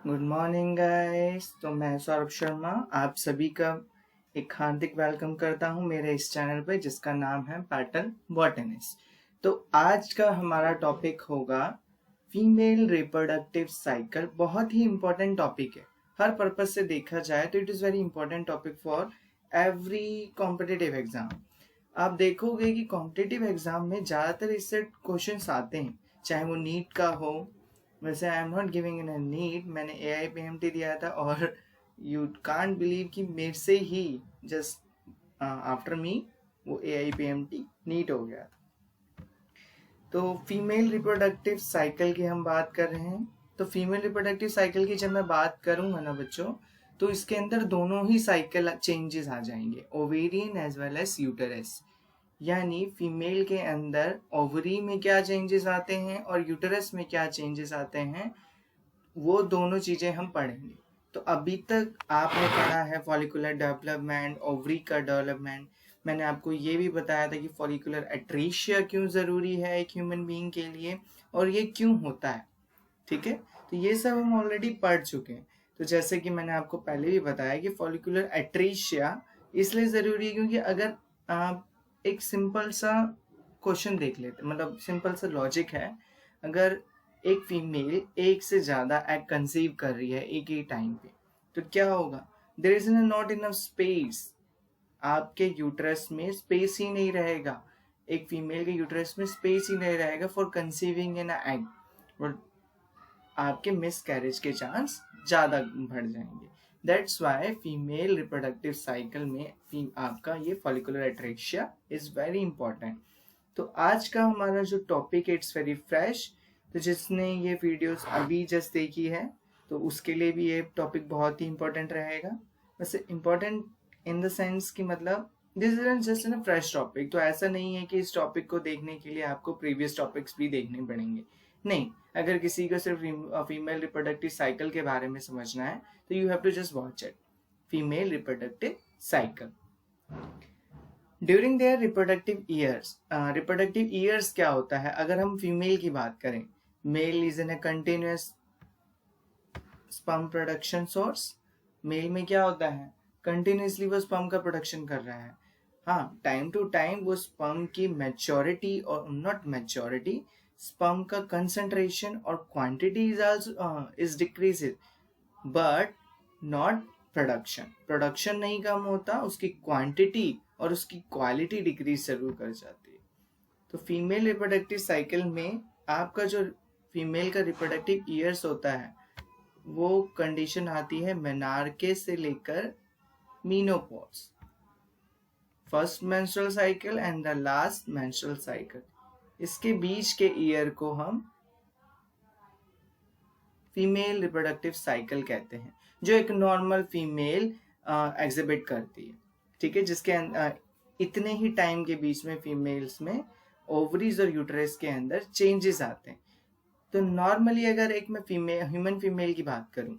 Good morning guys. तो मैं सौरभ शर्मा आप सभी का एक हार्दिक वेलकम करता हूं मेरे इस चैनल पे जिसका नाम है पैटर्न बॉटनिस्ट। तो आज का हमारा टॉपिक होगा फीमेल रिप्रोडक्टिव साइकिल। बहुत ही इंपॉर्टेंट टॉपिक है, हर पर्पज से देखा जाए तो it is very important topic for every competitive exam. आप देखोगे कि कॉम्पिटिटिव एग्जाम में ज़्यादातर इससे क्वेश्चंस आते हैं, चाहे वो नीट का हो। वैसे I am not giving in a NEET, मैंने AIPMT दिया था और यू कांट बिलीव कि मेरे से ही जस्ट आफ्टर मी वो AIPMT नीट हो गया। तो फीमेल रिप्रोडक्टिव साइकिल की हम बात कर रहे हैं। तो फीमेल रिप्रोडक्टिव साइकिल की जब मैं बात करूंगा ना बच्चों, तो इसके अंदर दोनों ही साइकिल चेंजेस आ जाएंगे, ovarian as well as uterus. यानी फीमेल के अंदर ओवरी में क्या चेंजेस आते हैं और यूटेरस में क्या चेंजेस आते हैं, वो दोनों चीजें हम पढ़ेंगे। तो अभी तक आपने पढ़ा है फॉलिकुलर डेवलपमेंट, ओवरी का डेवलपमेंट। मैंने आपको ये भी बताया था कि फॉलिकुलर एट्रीशिया क्यों जरूरी है एक ह्यूमन बीइंग के लिए और ये क्यों होता है। ठीक है, तो ये सब हम ऑलरेडी पढ़ चुके हैं। तो जैसे कि मैंने आपको पहले भी बताया कि फॉलिकुलर एट्रीशिया इसलिए जरूरी है क्योंकि अगर आप एक सिंपल सा क्वेश्चन देख लेते, मतलब सिंपल सा लॉजिक है, अगर एक फीमेल एक से ज्यादा एग कंसीव कर रही है एक ही टाइम पे, तो क्या होगा, there is not enough space. आपके यूट्रस में स्पेस ही नहीं रहेगा, एक फीमेल के यूट्रस में स्पेस ही नहीं रहेगा फॉर कंसीविंग इन एग, और आपके मिस कैरेज के चांस ज्यादा बढ़ जाएंगे। That's why female reproductive cycle में आपका ये फॉलिकुलर एट्रेक्शिया इज वेरी इंपॉर्टेंट। तो आज का हमारा जो टॉपिक है इट्स वेरी फ्रेश। तो जिसने ये वीडियोस अभी जस्ट देखी है तो उसके लिए भी ये टॉपिक बहुत ही इंपॉर्टेंट रहेगा। वैसे इंपॉर्टेंट इन द सेंस कि मतलब this is just in fresh topic, तो ऐसा नहीं है कि इस टॉपिक को देखने के लिए आपको प्रीवियस टॉपिक्स भी देखने पड़ेंगे। नहीं, अगर किसी को सिर्फ फीमेल रिप्रोडक्टिव साइकिल के बारे में समझना है तो you have to just watch it, female reproductive cycle. During their reproductive years क्या होता है, अगर हम फीमेल की बात करें, male is in a continuous sperm production source. Male में क्या होता है, कंटिन्यूसली वो स्पर्म का प्रोडक्शन कर रहा है। हाँ, टाइम टू टाइम वो स्पर्म की मैच्योरिटी और नॉट मैच्योरिटी, स्पर्म का कंसंट्रेशन और quantity is also is decreases, but not production. Production नहीं कम होता, उसकी क्वांटिटी और उसकी क्वालिटी डिक्रीज जरूर कर जाती है। तो फीमेल रिप्रोडक्टिव साइकिल में आपका जो फीमेल का रिप्रोडक्टिव ईयर्स होता है वो कंडीशन आती है मेनार्के से लेकर menopause, first menstrual cycle and the last menstrual cycle. इसके बीच के ईयर को हम फीमेल रिप्रोडक्टिव साइकिल कहते हैं, जो एक नॉर्मल फीमेल एग्जिबिट करती है। ठीक है, जिसके इतने ही टाइम के बीच में फीमेल्स में ओवरीज और यूट्रस के अंदर चेंजेस आते हैं। तो नॉर्मली अगर एक मैं ह्यूमन फीमेल की बात करूं,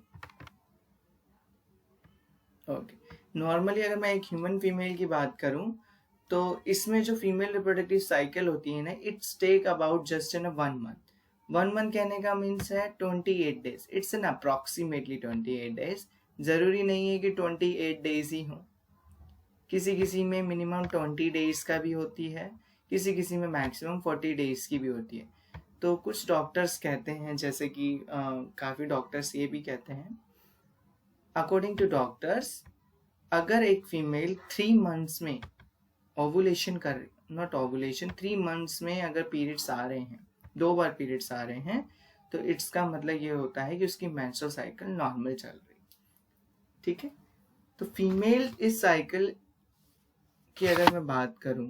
ओके, नॉर्मली अगर मैं एक ह्यूमन फीमेल की बात करूं तो इसमें जो फीमेल रिप्रोडक्टिव साइकिल होती है ना, it's take about just in 1 month. 1 month कहने का मीन्स है 28 days, it's an approximately 28 days. जरूरी नहीं है कि 28 डेज ही हो, किसी किसी में मिनिमम 20 डेज का भी होती है, किसी किसी में मैक्सिमम 40 डेज की भी होती है। तो कुछ डॉक्टर्स कहते हैं, जैसे कि काफ़ी डॉक्टर्स ये भी कहते हैं, अकॉर्डिंग टू डॉक्टर्स, अगर एक फीमेल 3 मंथ्स में ओवुलेशन कर, नॉट ओवुलेशन, 3 मंथ्स में अगर पीरियड्स आ रहे हैं, 2 बार पीरियड्स आ रहे हैं, तो इट्स का मतलब ये होता है कि उसकी मेंस्ट्रुअल साइकिल नॉर्मल चल रही। ठीक है, तो फीमेल इस साइकिल की अगर मैं बात करूं,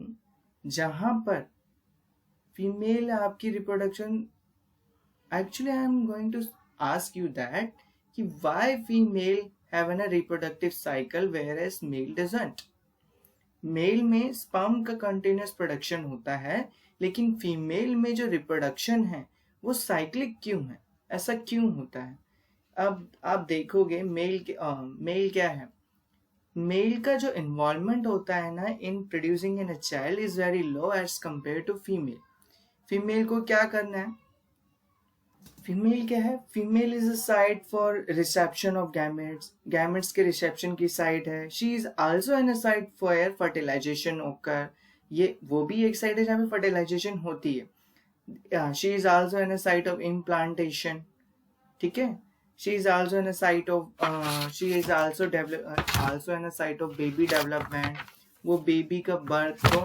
जहां पर फीमेल आपकी reproduction, actually I am going to ask you that कि why female have an reproductive cycle whereas male doesn't. Male में स्पर्म का कंटिन्यूस प्रोडक्शन होता है, लेकिन फीमेल में जो रिप्रोडक्शन है वो साइक्लिक क्यों है, ऐसा क्यों होता है। अब आप देखोगे मेल क्या है, मेल का जो इन्वॉल्वमेंट होता है ना in producing in a child is very low as compare to female. Female को क्या करना है, फीमेल क्या है? Female is a site for reception of gametes, gametes के रिसेप्शन की साइट है. She is also an a site for fertilisation occur, ये वो भी एक साइट है जहाँ पे फर्टिलाइजेशन होती है. She is also an a site of implantation. ठीक है. She is also in a site of she is also in a site of baby development. वो बेबी का बर्थ को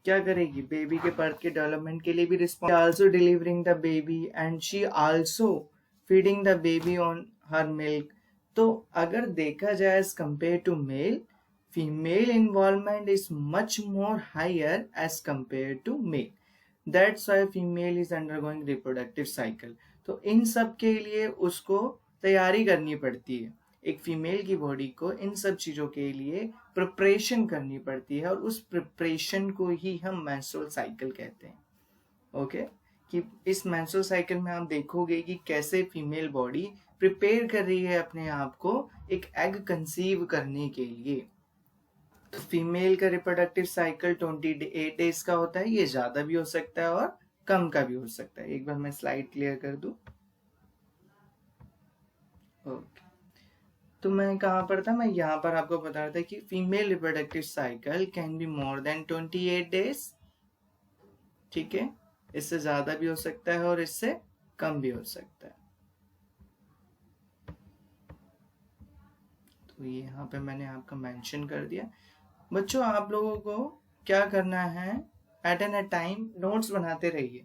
क्या करेगी? बेबी के बर्थ के डेवलपमेंट के लिए भी response. Also delivering the baby and she also feeding the baby on her milk. तो अगर देखा जाए as compare to male, female involvement is much more higher as compare to male. That's why female is undergoing reproductive cycle. तो इन सब के लिए उसको तैयारी करनी पड़ती है. एक फीमेल की बॉडी को इन सब चीजों के लिए प्रिपरेशन करनी पड़ती है, और उस प्रिपरेशन को ही हम मेंस्ट्रुअल साइकिल कहते हैं. ओके. कि इस मेंस्ट्रुअल साइकिल में आप देखोगे कि कैसे फीमेल बॉडी प्रिपेयर कर रही है अपने आप को एक एग कंसीव करने के लिए. तो फीमेल का रिप्रोडक्टिव साइकिल 28 डेज का होता है. ये ज्यादा भी हो सकता है और कम का भी हो सकता है. एक बार मैं स्लाइड क्लियर कर दूं. ओके. तो मैं कहाँ पर था? मैं यहाँ पर आपको बता रहा था कि female reproductive cycle can be more than 28 days. ठीक है. इससे ज्यादा भी हो सकता है और इससे कम भी हो सकता है. तो ये यहाँ पे मैंने आपका मेंशन कर दिया. बच्चों, आप लोगों को क्या करना है? At an a time notes बनाते रहिए.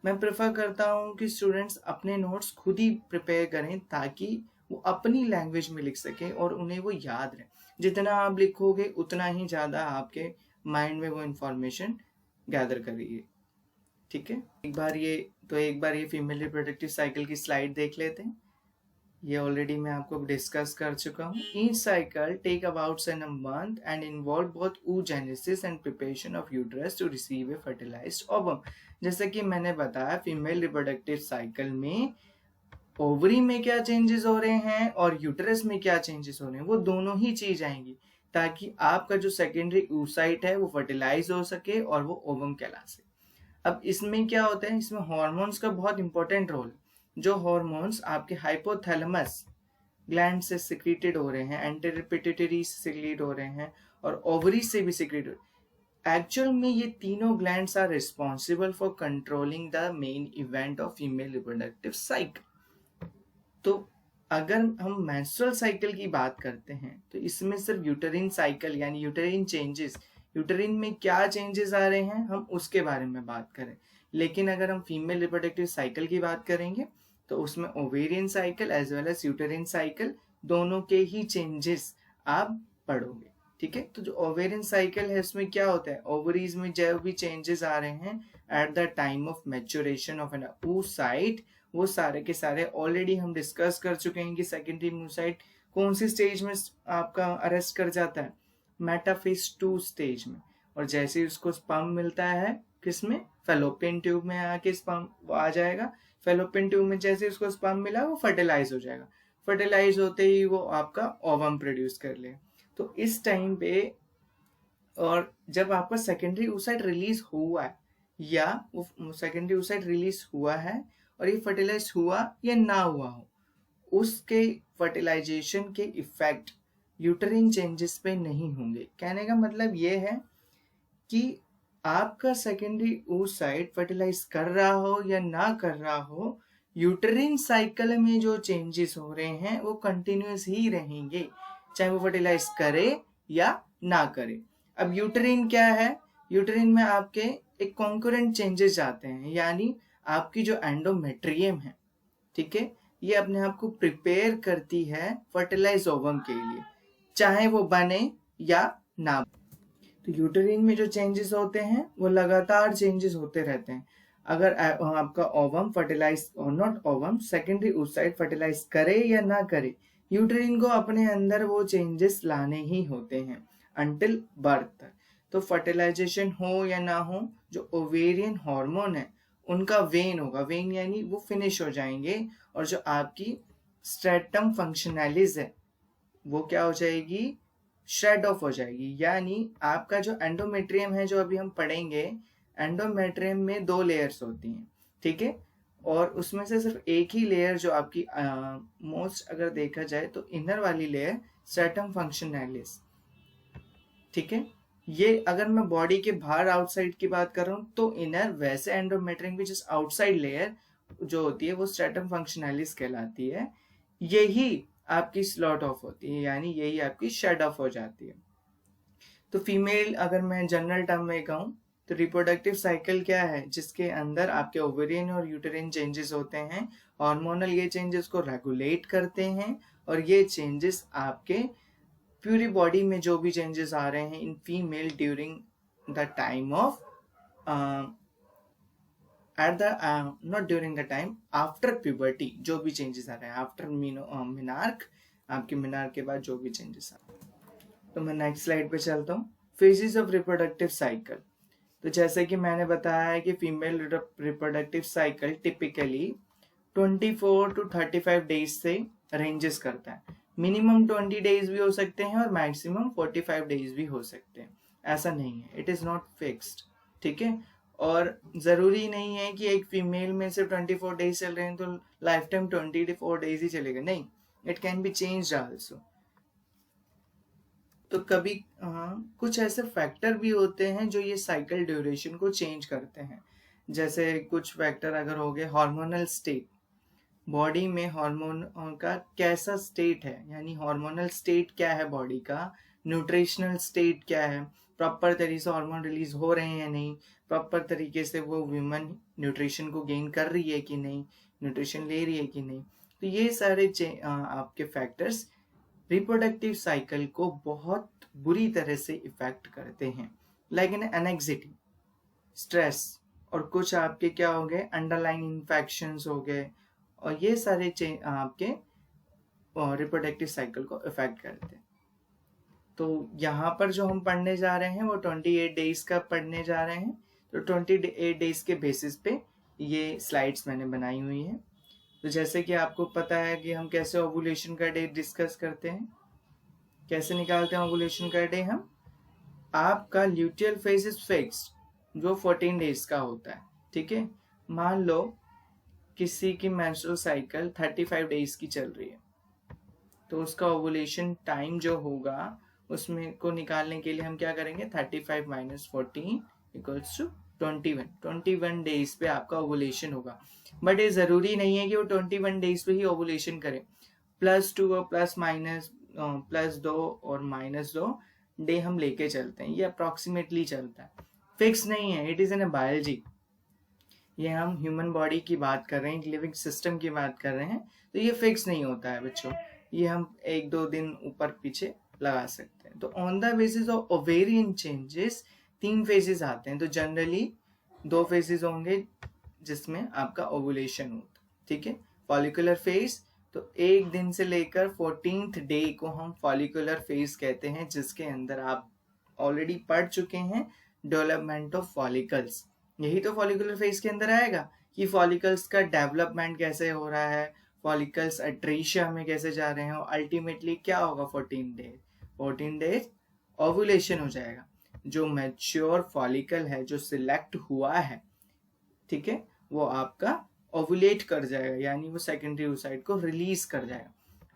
मैं प्रेफर करता हूँ कि स्टूडेंट्स अपने नोट्स खुद ही प्रिपेयर करें ताकि वो अपनी लैंग्वेज में लिख सकें और उन्हें वो याद रहे. जितना आप लिखोगे उतना ही ज़्यादा आपके माइंड में वो इंफॉर्मेशन गैदर करेगी. ठीक है. एक बार ये फीमेल रिप्रोडक्टिव साइकिल की स्लाइड देख लेते हैं. ये ऑलरेडी मैं आपको डिस्कस कर चुका हूँ. Each cycle take about a month and involve both oogenesis and preparation of uterus to receive a fertilized ovum. जैसे कि मैंने बताया, फीमेल रिप्रोडक्टिव साइकिल में ओवरी में क्या चेंजेस हो रहे हैं और यूटरस में क्या चेंजेस हो रहे हैं, वो दोनों ही चीज आएंगी ताकि आपका जो सेकेंडरी oocyte है वो फर्टिलाइज हो सके और वो ओवम कहला सके. अब इसमें क्या होता है? इसमें हार्मोन्स का बहुत इंपॉर्टेंट रोल. जो हार्मोन्स आपके हाइपोथैलेमस ग्लैंड से सिक्रीटेड हो रहे हैं, एंटीरियर पिट्यूटरी से सिक्रीट हो रहे हैं और ओवरी से भी सिक्रीट हो रहे हैं. एक्चुअल में ये तीनों glands are responsible for controlling the main event of female reproductive cycle. तो अगर हम मेंस्ट्रुअल साइकिल की बात करते हैं तो इसमें सिर्फ यूटेरिन साइकिल यानी यूटेरिन चेंजेस, यूटेरिन में क्या चेंजेस आ रहे हैं हम उसके बारे में बात करें. लेकिन अगर हम फीमेल रिप्रोडक्टिव साइकिल की बात करेंगे तो उसमें ovarian cycle as well as uterine cycle दोनों के ही चेंजेस आप पढ़ोगे. ठीक है. तो जो ओवेरियन साइकिल है उसमें क्या होता है? ओवरीज में जो भी चेंजेस आ रहे हैं at the time of maturation of an oocyte, वो सारे के सारे ऑलरेडी हम डिस्कस कर चुके हैं कि सेकेंडरी oocyte कौन सी स्टेज में आपका अरेस्ट कर जाता है? मेटाफेज 2 स्टेज में. और जैसे ही उसको स्पर्म मिलता है किसमें? फेलोपियन ट्यूब में आके स्पर्म आ जाएगा. फेलोपियन ट्यूब में जैसे उसको स्पर्म मिला वो फर्टिलाइज हो जाएगा. फर्टिलाइज होते ही वो आपका ओवम प्रोड्यूस कर ले. तो इस टाइम पे और जब आपका सेकेंडरी oocyte रिलीज हुआ है या वो सेकेंडरी oocyte रिलीज हुआ है और ये फर्टिलाइज हुआ या ना हुआ हो, उसके फर्टिलाइजेशन के इफेक्ट यूटरिन चेंजेस पे नहीं होंगे. कहने का मतलब ये है कि आपका सेकेंडरी oocyte फर्टिलाइज कर रहा हो या ना कर रहा हो, यूटरिन साइकिल में जो चेंजेस हो रहे हैं वो कंटिन्यूस ही रहेंगे, चाहे वो फर्टिलाइज करे या ना करे. अब यूटरिन क्या है? यूटरिन में आपके एक कॉन्करेंट चेंजेस आते हैं, यानी आपकी जो एंडोमेट्रियम है, ठीक है, ये अपने आप को प्रिपेयर करती है फर्टिलाइज ओवम के लिए, चाहे वो बने या ना. तो यूटेरिन में जो चेंजेस होते हैं वो लगातार चेंजेस होते रहते हैं. अगर आपका ओवम फर्टिलाइज और not ovum secondary oocyte fertilise करे या ना करे, यूटेरिन को अपने अंदर वो चेंजेस लाने ही होते हैं अंटिल बर्थ. तो फर्टिलाइजेशन हो या ना हो, जो ओवेरियन हार्मोन है उनका वेन होगा. वेन यानी वो फिनिश हो जाएंगे और जो आपकी स्ट्रेटम फंक्शनैलिस है वो क्या हो जाएगी? शेड ऑफ हो जाएगी. यानी आपका जो एंडोमेट्रियम है, जो अभी हम पढ़ेंगे, एंडोमेट्रियम में 2 लेयर्स होती हैं. ठीक है. और उसमें से सिर्फ एक ही लेयर जो आपकी मोस्ट अगर देखा जाए तो इनर वाली लेयर स्ट्रैटम फंक्शनैलिस, ठीक है। ये अगर मैं बॉडी के बाहर आउटसाइड की बात कर रहा हूँ तो इनर, वैसे एंडोमेट्रियम की जस्ट आउटसाइड लेयर जो होती है वो स्ट्रैटम फंक्शनैलिस कहलाती है। यही आपकी स्लॉट ऑफ होती है, यानी यही आपकी शेड ऑफ हो जाती है। तो फीमेल अगर मैं जनरल टर्म में कहूँ तो रिप्रोडक्टिव साइकिल क्या है, जिसके अंदर आपके ओवेरियन और यूटेरिन चेंजेस होते हैं। हार्मोनल ये चेंजेस को रेगुलेट करते हैं और ये चेंजेस आपके पूरी बॉडी में जो भी चेंजेस आ रहे हैं in female during the time of at the not during the time after puberty, जो भी चेंजेस आ रहे हैं आफ्टर मिनार्क, आपके मिनार्क के बाद जो भी चेंजेस आ रहे हैं। तो मैं नेक्स्ट स्लाइड पे चलता हूँ। Phases of reproductive cycle. तो जैसे कि मैंने बताया है कि female reproductive cycle typically 24 to 35 days से रेंजेस करता है। मिनिमम 20 डेज भी हो सकते हैं और मैक्सिमम 45 डेज भी हो सकते हैं, ऐसा नहीं है, इट इज नॉट फिक्स्ड, ठीक है। और जरूरी नहीं है कि एक फीमेल में सिर्फ 24 डेज चल रहे हैं तो लाइफ टाइम 24 डेज ही चलेगा, नहीं, it can be changed also. तो कभी कुछ ऐसे फैक्टर भी होते हैं जो ये साइकिल ड्यूरेशन को चेंज करते हैं। जैसे कुछ फैक्टर अगर हो गए हार्मोनल स्टेट, बॉडी में हार्मोन का कैसा स्टेट है, यानी हार्मोनल स्टेट क्या है बॉडी का, न्यूट्रिशनल स्टेट क्या है, प्रॉपर तरीके से हार्मोन रिलीज हो रहे हैं या नहीं, प्रॉपर तरीके से वो वुमन न्यूट्रिशन को गेन कर रही है कि नहीं, न्यूट्रिशन ले रही है कि नहीं। तो ये सारे आपके फैक्टर्स रिप्रोडक्टिव साइकिल को बहुत बुरी तरह से इफेक्ट करते हैं। लाइक इन एनेक्सिटी, स्ट्रेस, और कुछ आपके क्या हो गए अंडरलाइन इन्फेक्शंस हो गए, और ये सारे आपके रिप्रोडक्टिव साइकिल को इफेक्ट करते हैं। तो यहाँ पर जो हम पढ़ने जा रहे हैं वो 28 डेज का पढ़ने जा रहे हैं। तो 28 डेज के बेसिस पे ये स्लाइड्स मैंने बनाई हुई है। तो जैसे कि आपको पता है कि हम कैसे ओवुलेशन का डे डिस्कस करते हैं, कैसे निकालते हैं ओवुलेशन का डे हम। आपका ल्यूटियल फेज इज फिक्स्ड जो 14 डेज का होता है, ठीक है। मान लो किसी की मेंस्ट्रुअल साइकिल 35 डेज की चल रही है, तो उसका ओवुलेशन टाइम जो होगा उसमें को निकालने के लिए हम क्या करेंगे, 35 - 14 = 21 डेज पे आपका ओवुलेशन होगा। बट ये जरूरी नहीं है कि वो 21 डेज पे ही ओवुलेशन करे, +2 और +2 और -2 डे हम लेके चलते हैं, ये अप्रोक्सीमेटली चलता है, फिक्स नहीं है, it is in a biology. ये हम ह्यूमन बॉडी की बात कर रहे हैं, एक लिविंग सिस्टम की बात कर रहे हैं, तो ये फिक्स नहीं होता है बच्चों, ये हम 1-2 दिन ऊपर पीछे लगा सकते हैं। तो on the basis of ovarian changes 3 phases आते हैं। तो जनरली 2 फेजेस होंगे जिसमें आपका ओवुलेशन होता है, ठीक है। फॉलिकुलर फेज, तो 1 दिन से लेकर 14th डे को हम फॉलिकुलर फेज कहते हैं, जिसके अंदर आप ऑलरेडी पढ़ चुके हैं डेवलपमेंट ऑफ फॉलिकल्स। यही तो फॉलिकुलर फेज के अंदर आएगा कि फॉलिकल्स का डेवलपमेंट कैसे हो रहा है, फॉलिकल्स अट्रेशिया में कैसे जा रहे हैं, और अल्टीमेटली क्या होगा 14 डेज ओवुलेशन हो जाएगा। जो मैच्योर फॉलिकल है, जो सिलेक्ट हुआ है, ठीक है, वो आपका ओवुलेट कर जाएगा, यानी वो सेकेंडरी oocyte को रिलीज कर जाएगा।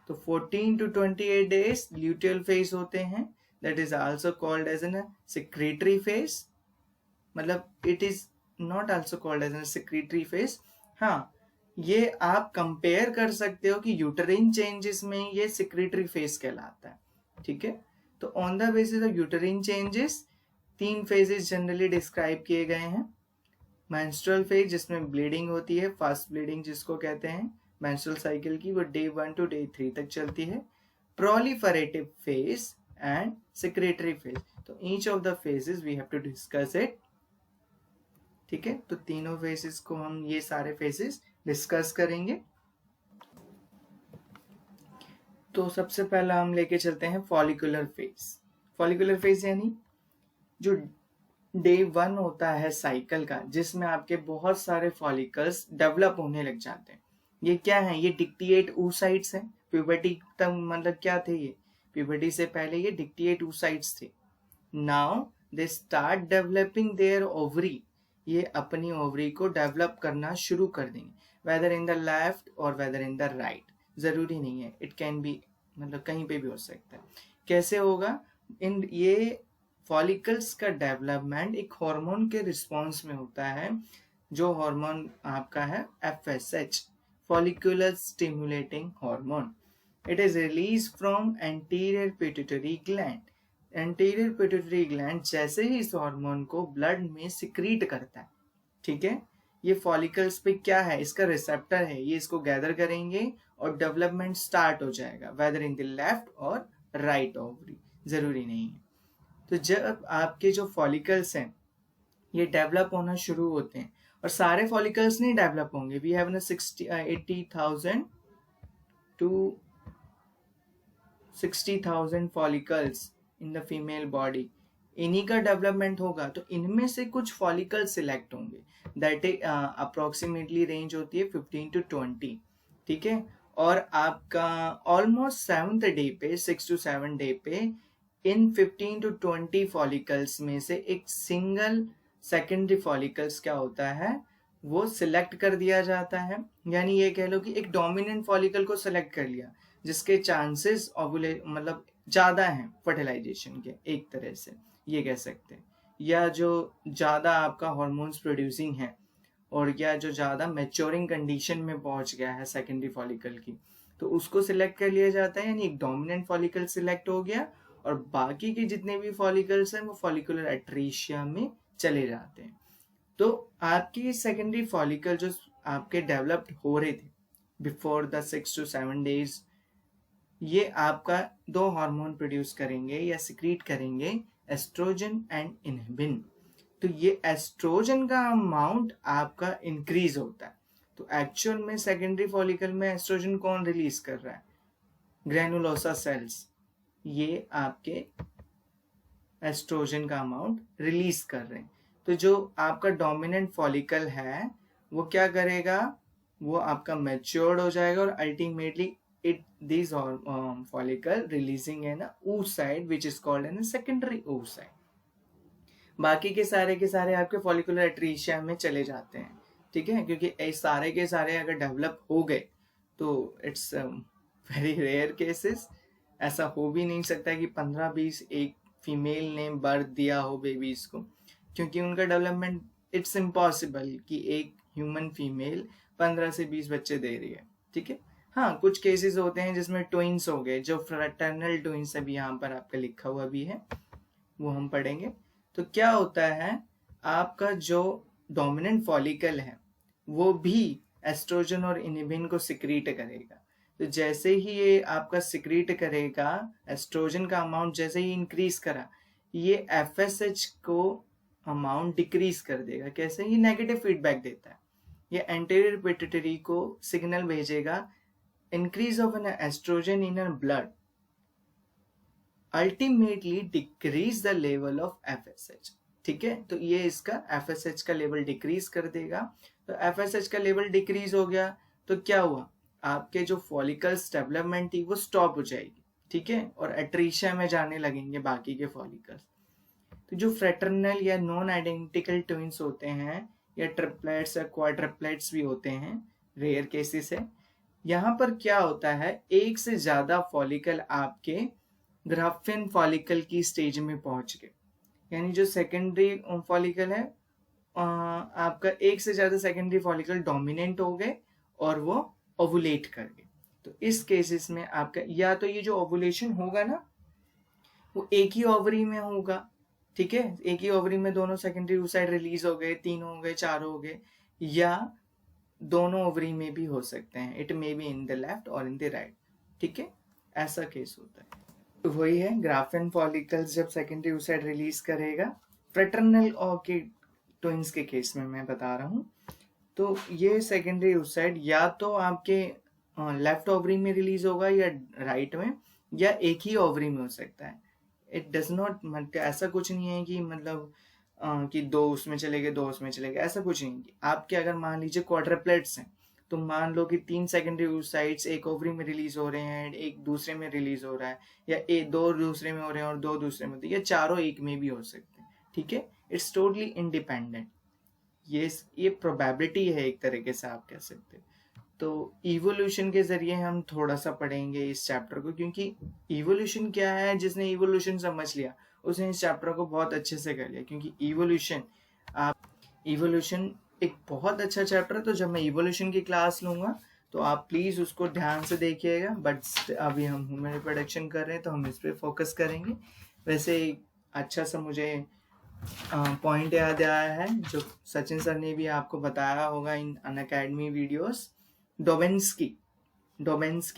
तो 14 to 28 डेज ल्यूटियल फेज होते हैं, that is also called as an secretory phase, मतलब it is not also called as an secretory phase. हाँ, ये आप कंपेयर कर सकते हो कि यूटरिन चेंजेस में ये सेक्रेटरी फेज कहलाता है, ठीक है। तो on the basis of uterine changes 3 phases generally describe किए गए हैं। मेंस्ट्रुअल फेज जिसमें ब्लीडिंग होती है, फास्ट ब्लीडिंग जिसको कहते हैं मेंस्ट्रुअल साइकिल की, वो day 1 to day 3 तक चलती है। Proliferative phase and secretory phase, तो each of the phases we have to discuss it, ठीक है। तो तीनों फेजेस को हम ये सारे फेजेस डिस्कस करेंगे। तो सबसे पहला हम लेके चलते हैं फॉलिकुलर फेज। फॉलिकुलर फेज यानी जो day 1 होता है साइकिल का, जिसमें आपके बहुत सारे फॉलिकल्स डेवलप होने लग जाते हैं। ये क्या है, ये डिक्टिएट oocytes हैं। प्यूबर्टी तक मतलब क्या थे, ये प्यूबर्टी से पहले ये डिक्टिएट oocytes थे। Now they start developing there ovary, ये अपनी ओवरी को डेवलप करना शुरू कर देंगे। वेदर इन द लेफ्ट और वेदर इन द राइट, जरूरी नहीं है, इट कैन बी मतलब कहीं पे भी हो सकता है। कैसे होगा? इन ये फॉलिकल्स का डेवलपमेंट एक हार्मोन के रिस्पॉन्स में होता है, जो हार्मोन आपका है FSH, follicular stimulating hormone. It is release from anterior pituitary gland. Anterior pituitary gland जैसे ही इस हार्मोन को ब्लड में सिक्रीट करता है, ठीक है, ये फॉलिकल्स पे क्या है, इसका रिसेप्टर है, ये इसको गैदर करेंगे और डेवलपमेंट स्टार्ट हो जाएगा, वेदर इन द लेफ्ट और राइट ओवरी, जरूरी नहीं है। तो जब आपके जो फॉलिकल्स हैं ये डेवलप होना शुरू होते हैं, और सारे फॉलिकल्स नहीं डेवलप होंगे, we have 80,000 to 60,000 follicles in the female body, इन्हीं का डेवलपमेंट होगा। तो इनमें से कुछ फॉलिकल सिलेक्ट होंगे, दैट इज अप्रोक्सीमेटली रेंज होती है 15 to 20, ठीक है। और आपका ऑलमोस्ट 7th डे पे, 6 to 7 डे पे, इन 15 to 20 फॉलिकल्स में से एक सिंगल सेकेंडरी फॉलिकल्स क्या होता है, वो सिलेक्ट कर दिया जाता है। यानी ये कह लो कि एक डोमिनेंट फॉलिकल को सिलेक्ट कर लिया, जिसके चांसेस ओवुले मतलब ज्यादा हैं फर्टिलाइजेशन के, एक तरह से ये कह सकते हैं, या जो ज्यादा आपका हार्मोन्स प्रोड्यूसिंग है, और या जो ज्यादा मैच्योरिंग कंडीशन में पहुंच गया है सेकेंडरी फॉलिकल की, तो उसको सिलेक्ट कर लिया जाता है। यानी एक डोमिनेंट फॉलिकल सिलेक्ट हो गया, और बाकी के जितने भी फॉलिकल्स हैं वो फॉलिकुलर एट्रीशिया में चले जाते हैं। तो आपकी सेकेंडरी फॉलिकल जो आपके डेवलप्ड हो रहे थे बिफोर द 6 to 7 days, ये आपका दो हार्मोन प्रोड्यूस करेंगे या सिक्रीट करेंगे, एस्ट्रोजन एंड इनहिबिन। तो ये एस्ट्रोजन का अमाउंट आपका इंक्रीज होता है। तो एक्चुअल में सेकेंडरी फॉलिकल में एस्ट्रोजन कौन रिलीज कर रहा है? ग्रैनुलोसा सेल्स, ये आपके एस्ट्रोजन का अमाउंट रिलीज कर रहे हैं। तो जो आपका डोमिनेंट फॉलिकल है वो क्या करेगा, वो आपका मैच्योर्ड हो जाएगा, और ultimately it these follicle releasing an oocyte which is called an secondary oocyte। बाकी के सारे आपके फॉलिकुलर एट्रीशिया में चले जाते हैं, ठीक है, क्योंकि सारे के सारे अगर डेवलप हो गए तो इट्स वेरी रेयर केसेस। ऐसा हो भी नहीं सकता कि 15-20 एक फीमेल ने बर्थ दिया हो बेबीज को, क्योंकि उनका डेवलपमेंट इट्स इम्पॉसिबल कि एक ह्यूमन फीमेल 15 से 20 बच्चे दे रही है, ठीक है। हाँ, कुछ केसेस होते हैं जिसमें ट्विंस हो गए, जो फ्रेटर्नल ट्विंस अभी यहाँ पर आपका लिखा हुआ भी है, वो हम पढ़ेंगे। तो क्या होता है, आपका जो डोमिनेंट फॉलिकल है वो भी एस्ट्रोजन और इनहिबिन को सिक्रीट करेगा। तो जैसे ही ये आपका सिक्रीट करेगा, एस्ट्रोजन का अमाउंट जैसे ही इंक्रीज करा, ये FSH को अमाउंट डिक्रीज कर देगा। कैसे? ये नेगेटिव फीडबैक देता है, ये एंटीरियर पिट्यूटरी को सिग्नल भेजेगा, increase of an estrogen in our blood ultimately decrease the level of FSH, ठीक है। तो ये इसका FSH का लेवल डिक्रीज कर देगा। तो FSH का लेवल डिक्रीज हो गया तो क्या हुआ, आपके जो फॉलिकल्स डेवलपमेंट थी वो स्टॉप हो जाएगी, ठीक है, और एट्रीशिया में जाने लगेंगे बाकी के फॉलिकल्स। तो जो फ्रेटर्नल या नॉन आइडेंटिकल ट्विंस होते हैं, या ट्रिपलेट्स या क्वाड्रप्लेट्स भी होते हैं, रेयर केसेस है, यहाँ पर क्या होता है, एक से ज्यादा फॉलिकल आपके ग्राफिन फॉलिकल की स्टेज में पहुंच गए। यानी जो सेकेंडरी फॉलिकल है, आपका एक से ज्यादा सेकेंडरी फॉलिकल डोमिनेंट हो गए और वो ओवुलेट कर गए। तो इस केसेस में आपका या तो ये जो ओवुलेशन होगा ना, वो एक ही ओवरी में होगा, ठीक है, एक ही ओवरी में दोनों सेकेंडरी oocyte रिलीज हो गए, 3 हो गए, 4 हो गए, या दोनों ओवरी में भी हो सकते हैं, it may be in the left और इन द राइट, ठीक है, ऐसा केस होता है। तो वही है, ग्राफिन फॉलिकल्स जब सेकेंडरी oocyte रिलीज करेगा, फ्रेटर्नल और के ट्विंस के केस में मैं बता रहा हूँ, तो ये सेकेंडरी oocyte या तो आपके लेफ्ट ओवरी में रिलीज होगा या राइट में, या एक ही ओवरी में हो सकता है। इट डज नॉट, ऐसा कुछ नहीं है कि मतलब कि 2 उसमें चले गए, 2 उसमें चले गए, ऐसा कुछ नहीं। आपके अगर मान लीजिए क्वाड्रप्लेट्स हैं, तो मान लो कि 3 सेकेंडरी oocytes एक ओवरी में रिलीज हो रहे हैं, एक दूसरे में रिलीज हो रहा है, या 2 दूसरे में हो रहे हैं और 2 दूसरे में, या चारों एक में भी हो सकते हैं, ठीक है। It's totally independent. ये प्रोबेबिलिटी है एक तरीके से आप कह सकते हैं। तो इवोल्यूशन के जरिए हम थोड़ा सा पढ़ेंगे इस चैप्टर को, क्योंकि इवोल्यूशन क्या है, जिसने इवोल्यूशन समझ लिया उसने इस चैप्टर को बहुत अच्छे से कर लिया। क्योंकि इवोल्यूशन एक बहुत अच्छा चैप्टर है। तो जब मैं इवोल्यूशन की क्लास लूंगा तो आप प्लीज उसको ध्यान से देखिएगा। बट अभी हम ह्यूमन रिप्रोडक्शन कर रहे हैं तो हम इस पे फोकस करेंगे। वैसे अच्छा सा मुझे पॉइंट याद आया है जो सचिन सर ने भी आपको बताया होगा इन अनअकैडमी वीडियोस। डोबेंस्की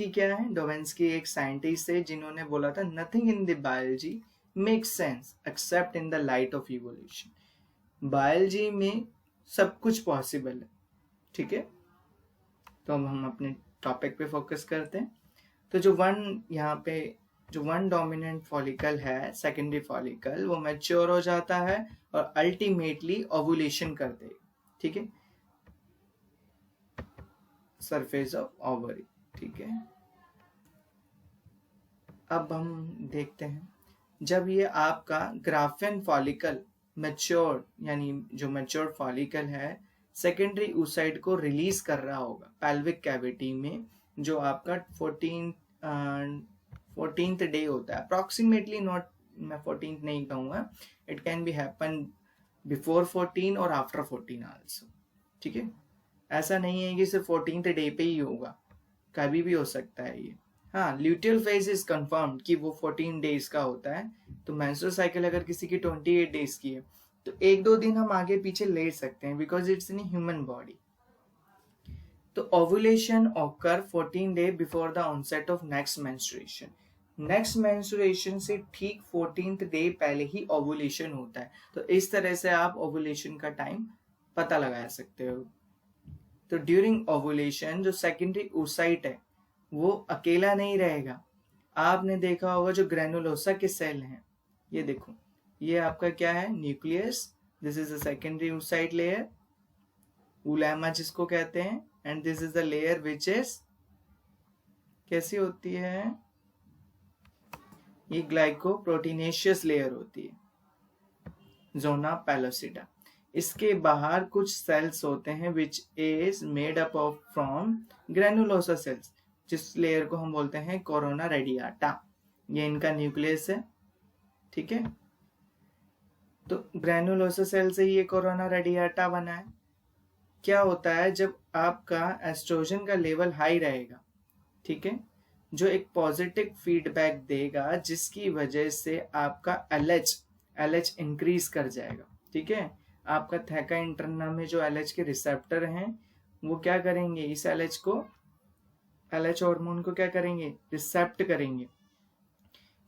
क्या है? डोबेंस्की एक साइंटिस्ट है जिन्होंने बोला था nothing in the biology makes sense accept in the light of evolution. Biology में सब कुछ पॉसिबल है। ठीक है, तो अब हम अपने टॉपिक पे फोकस करते हैं। तो जो वन डोमिनेंट फॉलिकल है, सेकेंडरी फॉलिकल, वो मैच्योर हो जाता है और अल्टीमेटली ओवुलेशन कर देगा। ठीक है, सरफेस ऑफ ओवरी। ठीक है, अब हम देखते हैं जब ये आपका ग्राफियन फॉलिकल मैच्योर, यानी जो मैच्योर फॉलिकल है, सेकेंडरी oocyte को रिलीज कर रहा होगा पेल्विक कैविटी में, जो आपका 14th डे होता है अप्रोक्सीमेटली। नॉट, मैं 14th नहीं कहूँगा, it can be happen before 14 और आफ्टर 14 आल्सो। ठीक है, ऐसा नहीं है कि सिर्फ 14th डे पे ही होगा, कभी भी हो सकता है ये। हाँ, ल्यूटियल फेज इज कंफर्म्ड कि वो 14 डेज का होता है। तो मेंस्ट्रुअल साइकिल अगर किसी की 28 डेज की है तो 1-2 दिन हम आगे पीछे ले सकते हैं, because it's in human body. तो ovulation occur 14 day before the onset of next menstruation. Next menstruation से ठीक 14th डे पहले ही ओवुलेशन होता है। तो इस तरह से आप ओवुलेशन का टाइम पता लगा सकते हो। तो ड्यूरिंग ओवुलेशन जो सेकेंडरी oocyte है वो अकेला नहीं रहेगा। आपने देखा होगा जो ग्रेनुलोसा के सेल हैं, ये देखो, ये आपका क्या है? Nucleus. This is the secondary oocyte layer, उलैमा जिसको कहते हैं, and this is the layer which is कैसी होती है? ये ग्लाइकोप्रोटीनेशियस लेयर होती है, जोना पेलोसिडा। इसके बाहर कुछ सेल्स होते हैं which is made up of from granulosa cells, जिस लेयर को हम बोलते हैं कोरोना रेडियाटा। ये इनका न्यूक्लियस है। ठीक है, तो ग्रेनुलोसा सेल से ये कोरोना रेडियाटा बना है। क्या होता है जब आपका एस्ट्रोजन का लेवल हाई रहेगा, ठीक है, जो एक पॉजिटिव फीडबैक देगा, जिसकी वजह से आपका एलएच इंक्रीज कर जाएगा। ठीक है, आपका थैका इंटरना में जो एलएच के रिसेप्टर हैं वो क्या करेंगे? इस एलएच हार्मोन को क्या करेंगे? रिसेप्ट करेंगे।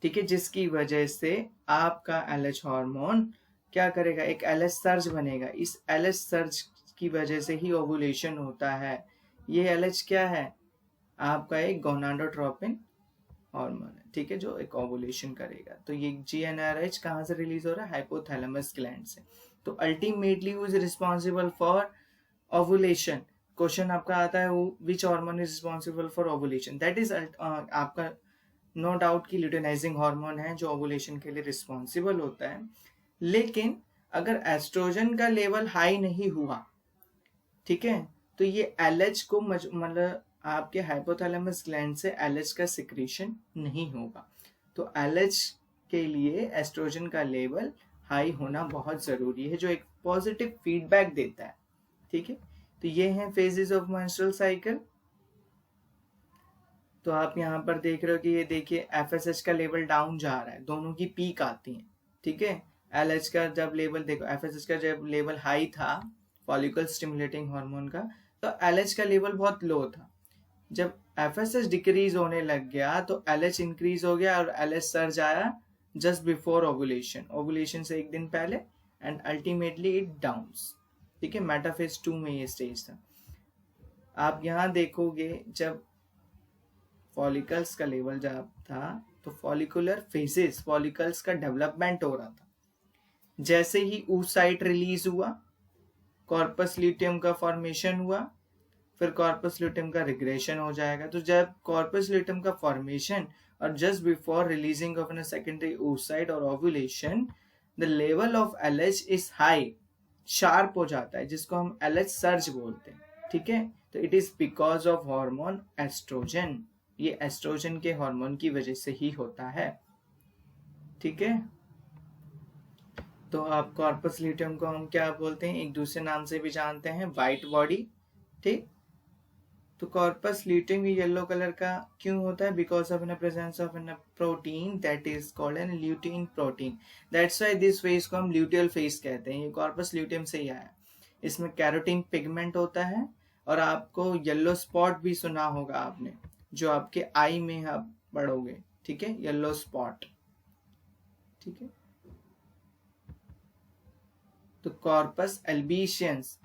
ठीक है, जिसकी वजह से आपका एलएच हार्मोन क्या करेगा? एक एलएच सर्ज बनेगा। इस एलएच सर्ज की वजह से ही ओवुलेशन होता है। ये एलएच क्या है? आपका एक गोनाडोट्रोपिन हार्मोन है। ठीक है, जो एक ओवुलेशन करेगा। तो ये जीएनआरएच कहाँ से रिलीज हो रहा है? हाइपोथैलेमस ग्लैंड से। तो ultimately who is responsible for ovulation? Question आपका आता है which hormone is responsible for ovulation? That is आपका नो डाउट की ल्यूटेनाइजिंग हार्मोन है जो ओवुलेशन के लिए रिस्पॉन्सिबल होता है। लेकिन अगर एस्ट्रोजन का लेवल हाई नहीं हुआ, ठीक है, तो ये एलएच को मतलब आपके हाइपोथैलेमस ग्लैंड से एलएच का सिक्रीशन नहीं होगा। तो एलएच के लिए एस्ट्रोजन का लेवल हाई होना बहुत जरूरी है, जो एक पॉजिटिव फीडबैक देता है। ठीक है, तो ये हैं फेजेस ऑफ मेंस्ट्रुअल साइकिल। तो आप यहाँ पर देख रहे हो कि ये देखिए एफएसएच का लेवल डाउन जा रहा है, दोनों की पीक आती है। ठीक है, एलएच का जब लेवल देखो, एफएसएच का जब लेवल हाई था फॉलिकल स्टिमुलेटिंग हार्मोन का, तो एलएच का लेवल बहुत लो था। जब एफएसएच डिक्रीज होने लग गया तो एलएच इंक्रीज हो गया और एलएच सर्ज आया जस्ट बिफोर ओवुलेशन से एक दिन पहले, एंड अल्टीमेटली इट डाउन्स। ठीक है, मेटाफेज 2 में ये स्टेज था। आप यहाँ देखोगे जब फॉलिकल्स का लेवल जब था तो फॉलिकुलर फेजेस, फॉलिकल्स का डेवलपमेंट हो रहा था। जैसे ही oocyte रिलीज हुआ, कॉर्पस ल्यूटियम का फॉर्मेशन हुआ, फिर कॉर्पस ल्यूटियम का रिग्रेशन हो जाएगा। तो जब कॉर्पस ल्यूटियम का फॉर्मेशन और just before releasing of an secondary oocyte और ovulation, the level of LH is high, sharp हो जाता है, जिसको हम एलएच सर्ज बोलते हैं। ठीक है, तो it is because of hormone oestrogen, ये एस्ट्रोजन के हार्मोन की वजह से ही होता है। ठीक है, तो आप कॉर्पस ल्यूटियम को हम क्या बोलते हैं, एक दूसरे नाम से भी जानते हैं, व्हाइट बॉडी। ठीक, तो कॉर्पस ल्यूटियम येलो कलर का क्यों होता है, because of in presence of in protein that is called an lutein protein. That's why this face को हम ल्यूटियल फेस कहते हैं, ये कॉर्पस ल्यूटियम से ही आया। इसमें कैरोटीन पिगमेंट होता है, और आपको येलो स्पॉट भी सुना होगा आपने, जो आपके आई में आप पढ़ोगे। ठीक है, येलो स्पॉट। ठीक है, तो कॉर्पस एल्बीशियंस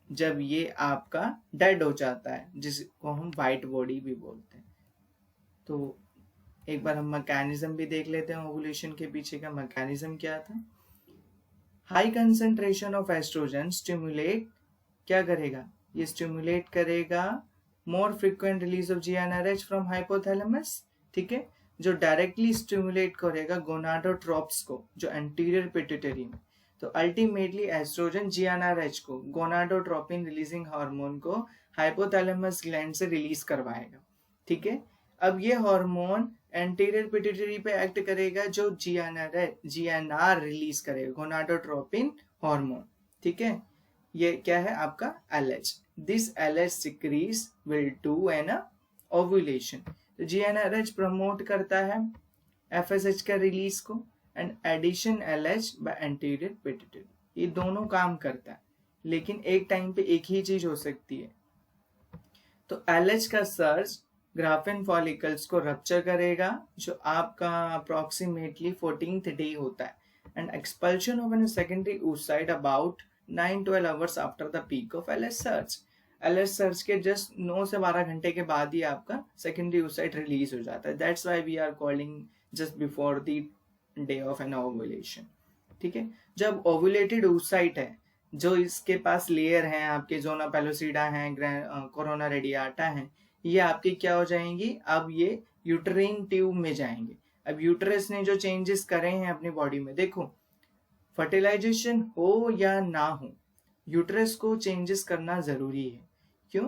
जब ये आपका डेड हो जाता है, जिसको हम व्हाइट बॉडी भी बोलते हैं। तो एक बार हम मैकेनिज्म भी देख लेते हैं, ओवुलेशन के पीछे का मैकेनिज्म क्या था। High concentration of oestrogen stimulate, क्या करेगा, ये स्टिमुलेट करेगा मोर frequent release of GnRH from hypothalamus. ठीक है, जो डायरेक्टली स्टिमुलेट करेगा गोनाडोट्रोप्स को, जो एंटीरियर पिट्यूटरी में। तो अल्टीमेटली एस्ट्रोजन जीएनआरएच को, गोनाडोट्रोपिन रिलीजिंग हार्मोन को हाइपोथैलेमस ग्लैंड से रिलीज करवाएगा। ठीक है, अब ये हार्मोन एंटीरियर पिट्यूटरी पे एक्ट करेगा, जो जीएनआर रिलीज करेगा, गोनाडोट्रोपिन हार्मोन। ठीक है, ये क्या है आपका LH. This LH secretes will do an ovulation. तो जीएनआरएच प्रमोट करता है एफएसएच का रिलीज को, and addition LH by anterior pituitary. ये दोनों काम करता है, लेकिन एक टाइम पे एक ही चीज हो सकती है। तो एलएच का सर्ज ग्राफिन फॉलिकल्स को रप्चर करेगा, जो आपका अप्रोक्सीमेटली 14th डे होता है, and expulsion of an secondary oocyte about 9-12 hours after the peak of LH surge. LH surge के जस्ट 9 से 12 घंटे के बाद ही आपका सेकेंडरी oocyte रिलीज हो जाता है। That's why we are calling just before the day of an ovulation. ठीक है, जब ओवुलेटेड oocyte है, जो इसके पास लेयर हैं आपके, जोना पेलोसिडा हैं, कोरोना रेडियाटा हैं, ये आपकी क्या हो जाएंगी, अब ये यूटरीन ट्यूब में जाएंगे। अब यूटरस ने जो चेंजेस करे हैं अपनी बॉडी में, देखो फर्टिलाइजेशन हो या ना हो, यूटरस को चेंजेस करना जरूरी है। क्यों,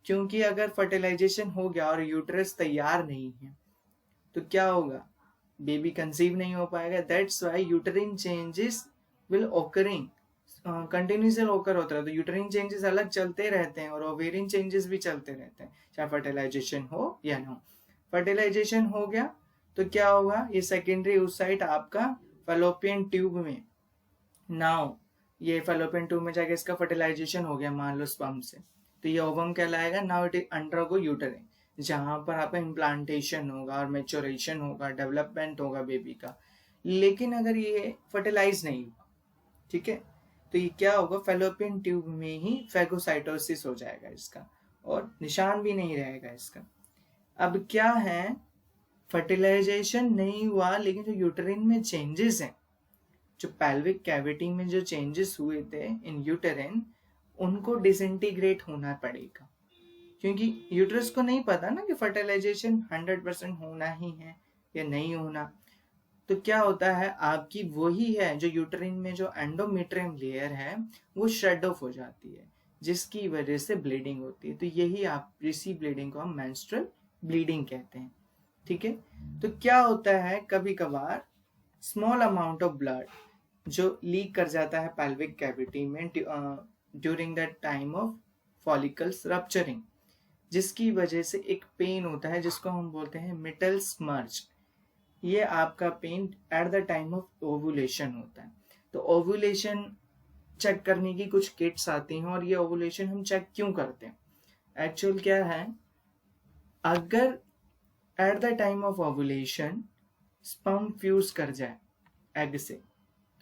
क्योंकि अगर फर्टिलाइजेशन हो गया और यूटरस तैयार नहीं है, तो क्या होगा, बेबी कंसीव नहीं हो पाएगा। That's why uterine changes will occurring continuously occur होता है। तो यूटरीन चेंजेस अलग चलते रहते हैं, और ओवेरियन चेंजेस भी चलते रहते हैं, चाहे फर्टिलाइजेशन हो या ना हो। फर्टिलाइजेशन हो गया तो क्या होगा, ये सेकेंडरी oocyte आपका फैलोपियन ट्यूब में, नाउ ये फैलोपियन ट्यूब में जाके इसका फर्टिलाइजेशन हो गया मान लो स्पर्म से, तो ये ओवम कहलाएगा। Now it is undergo uterine, जहां पर आपका इम्प्लांटेशन होगा और मेच्योरेशन होगा, डेवलपमेंट होगा बेबी का। लेकिन अगर ये फर्टिलाइज नहीं हुआ, ठीक है, तो ये क्या होगा, फैलोपियन ट्यूब में ही फैगोसाइटोसिस हो जाएगा इसका, और निशान भी नहीं रहेगा इसका। अब क्या है, फर्टिलाइजेशन नहीं हुआ, लेकिन जो यूटरिन में चेंजेस हैं, जो पेल्विक कैविटी में जो चेंजेस हुए थे इन यूटरिन, उनको डिसइंटीग्रेट होना पड़ेगा, क्योंकि यूटरस को नहीं पता ना कि फर्टिलाइजेशन 100% होना ही है या नहीं होना। तो क्या होता है, आपकी वही है जो यूटरिन में जो एंडोमेट्रियम लेयर है वो शेड ऑफ हो जाती है, जिसकी वजह से ब्लीडिंग होती है। तो यही आप इसी ब्लीडिंग को हम मेंस्ट्रुअल ब्लीडिंग कहते हैं। ठीक है, तो क्या होता है, कभी कभार स्मॉल अमाउंट ऑफ ब्लड जो लीक कर जाता है पेल्विक कैविटी में during the time of follicles rupturing, जिसकी वजह से एक पेन होता है जिसको हम बोलते हैं मिटल स्मर्ज। ये आपका pen eight the time of ovulation होता है। तो ओवुलेशन चेक करने की कुछ किट्स आती हैं, और ये ओवुलेशन हम चेक क्यों करते हैं, एक्चुअल क्या है, अगर at the time of ovulation sperm fuse कर जाए एग से,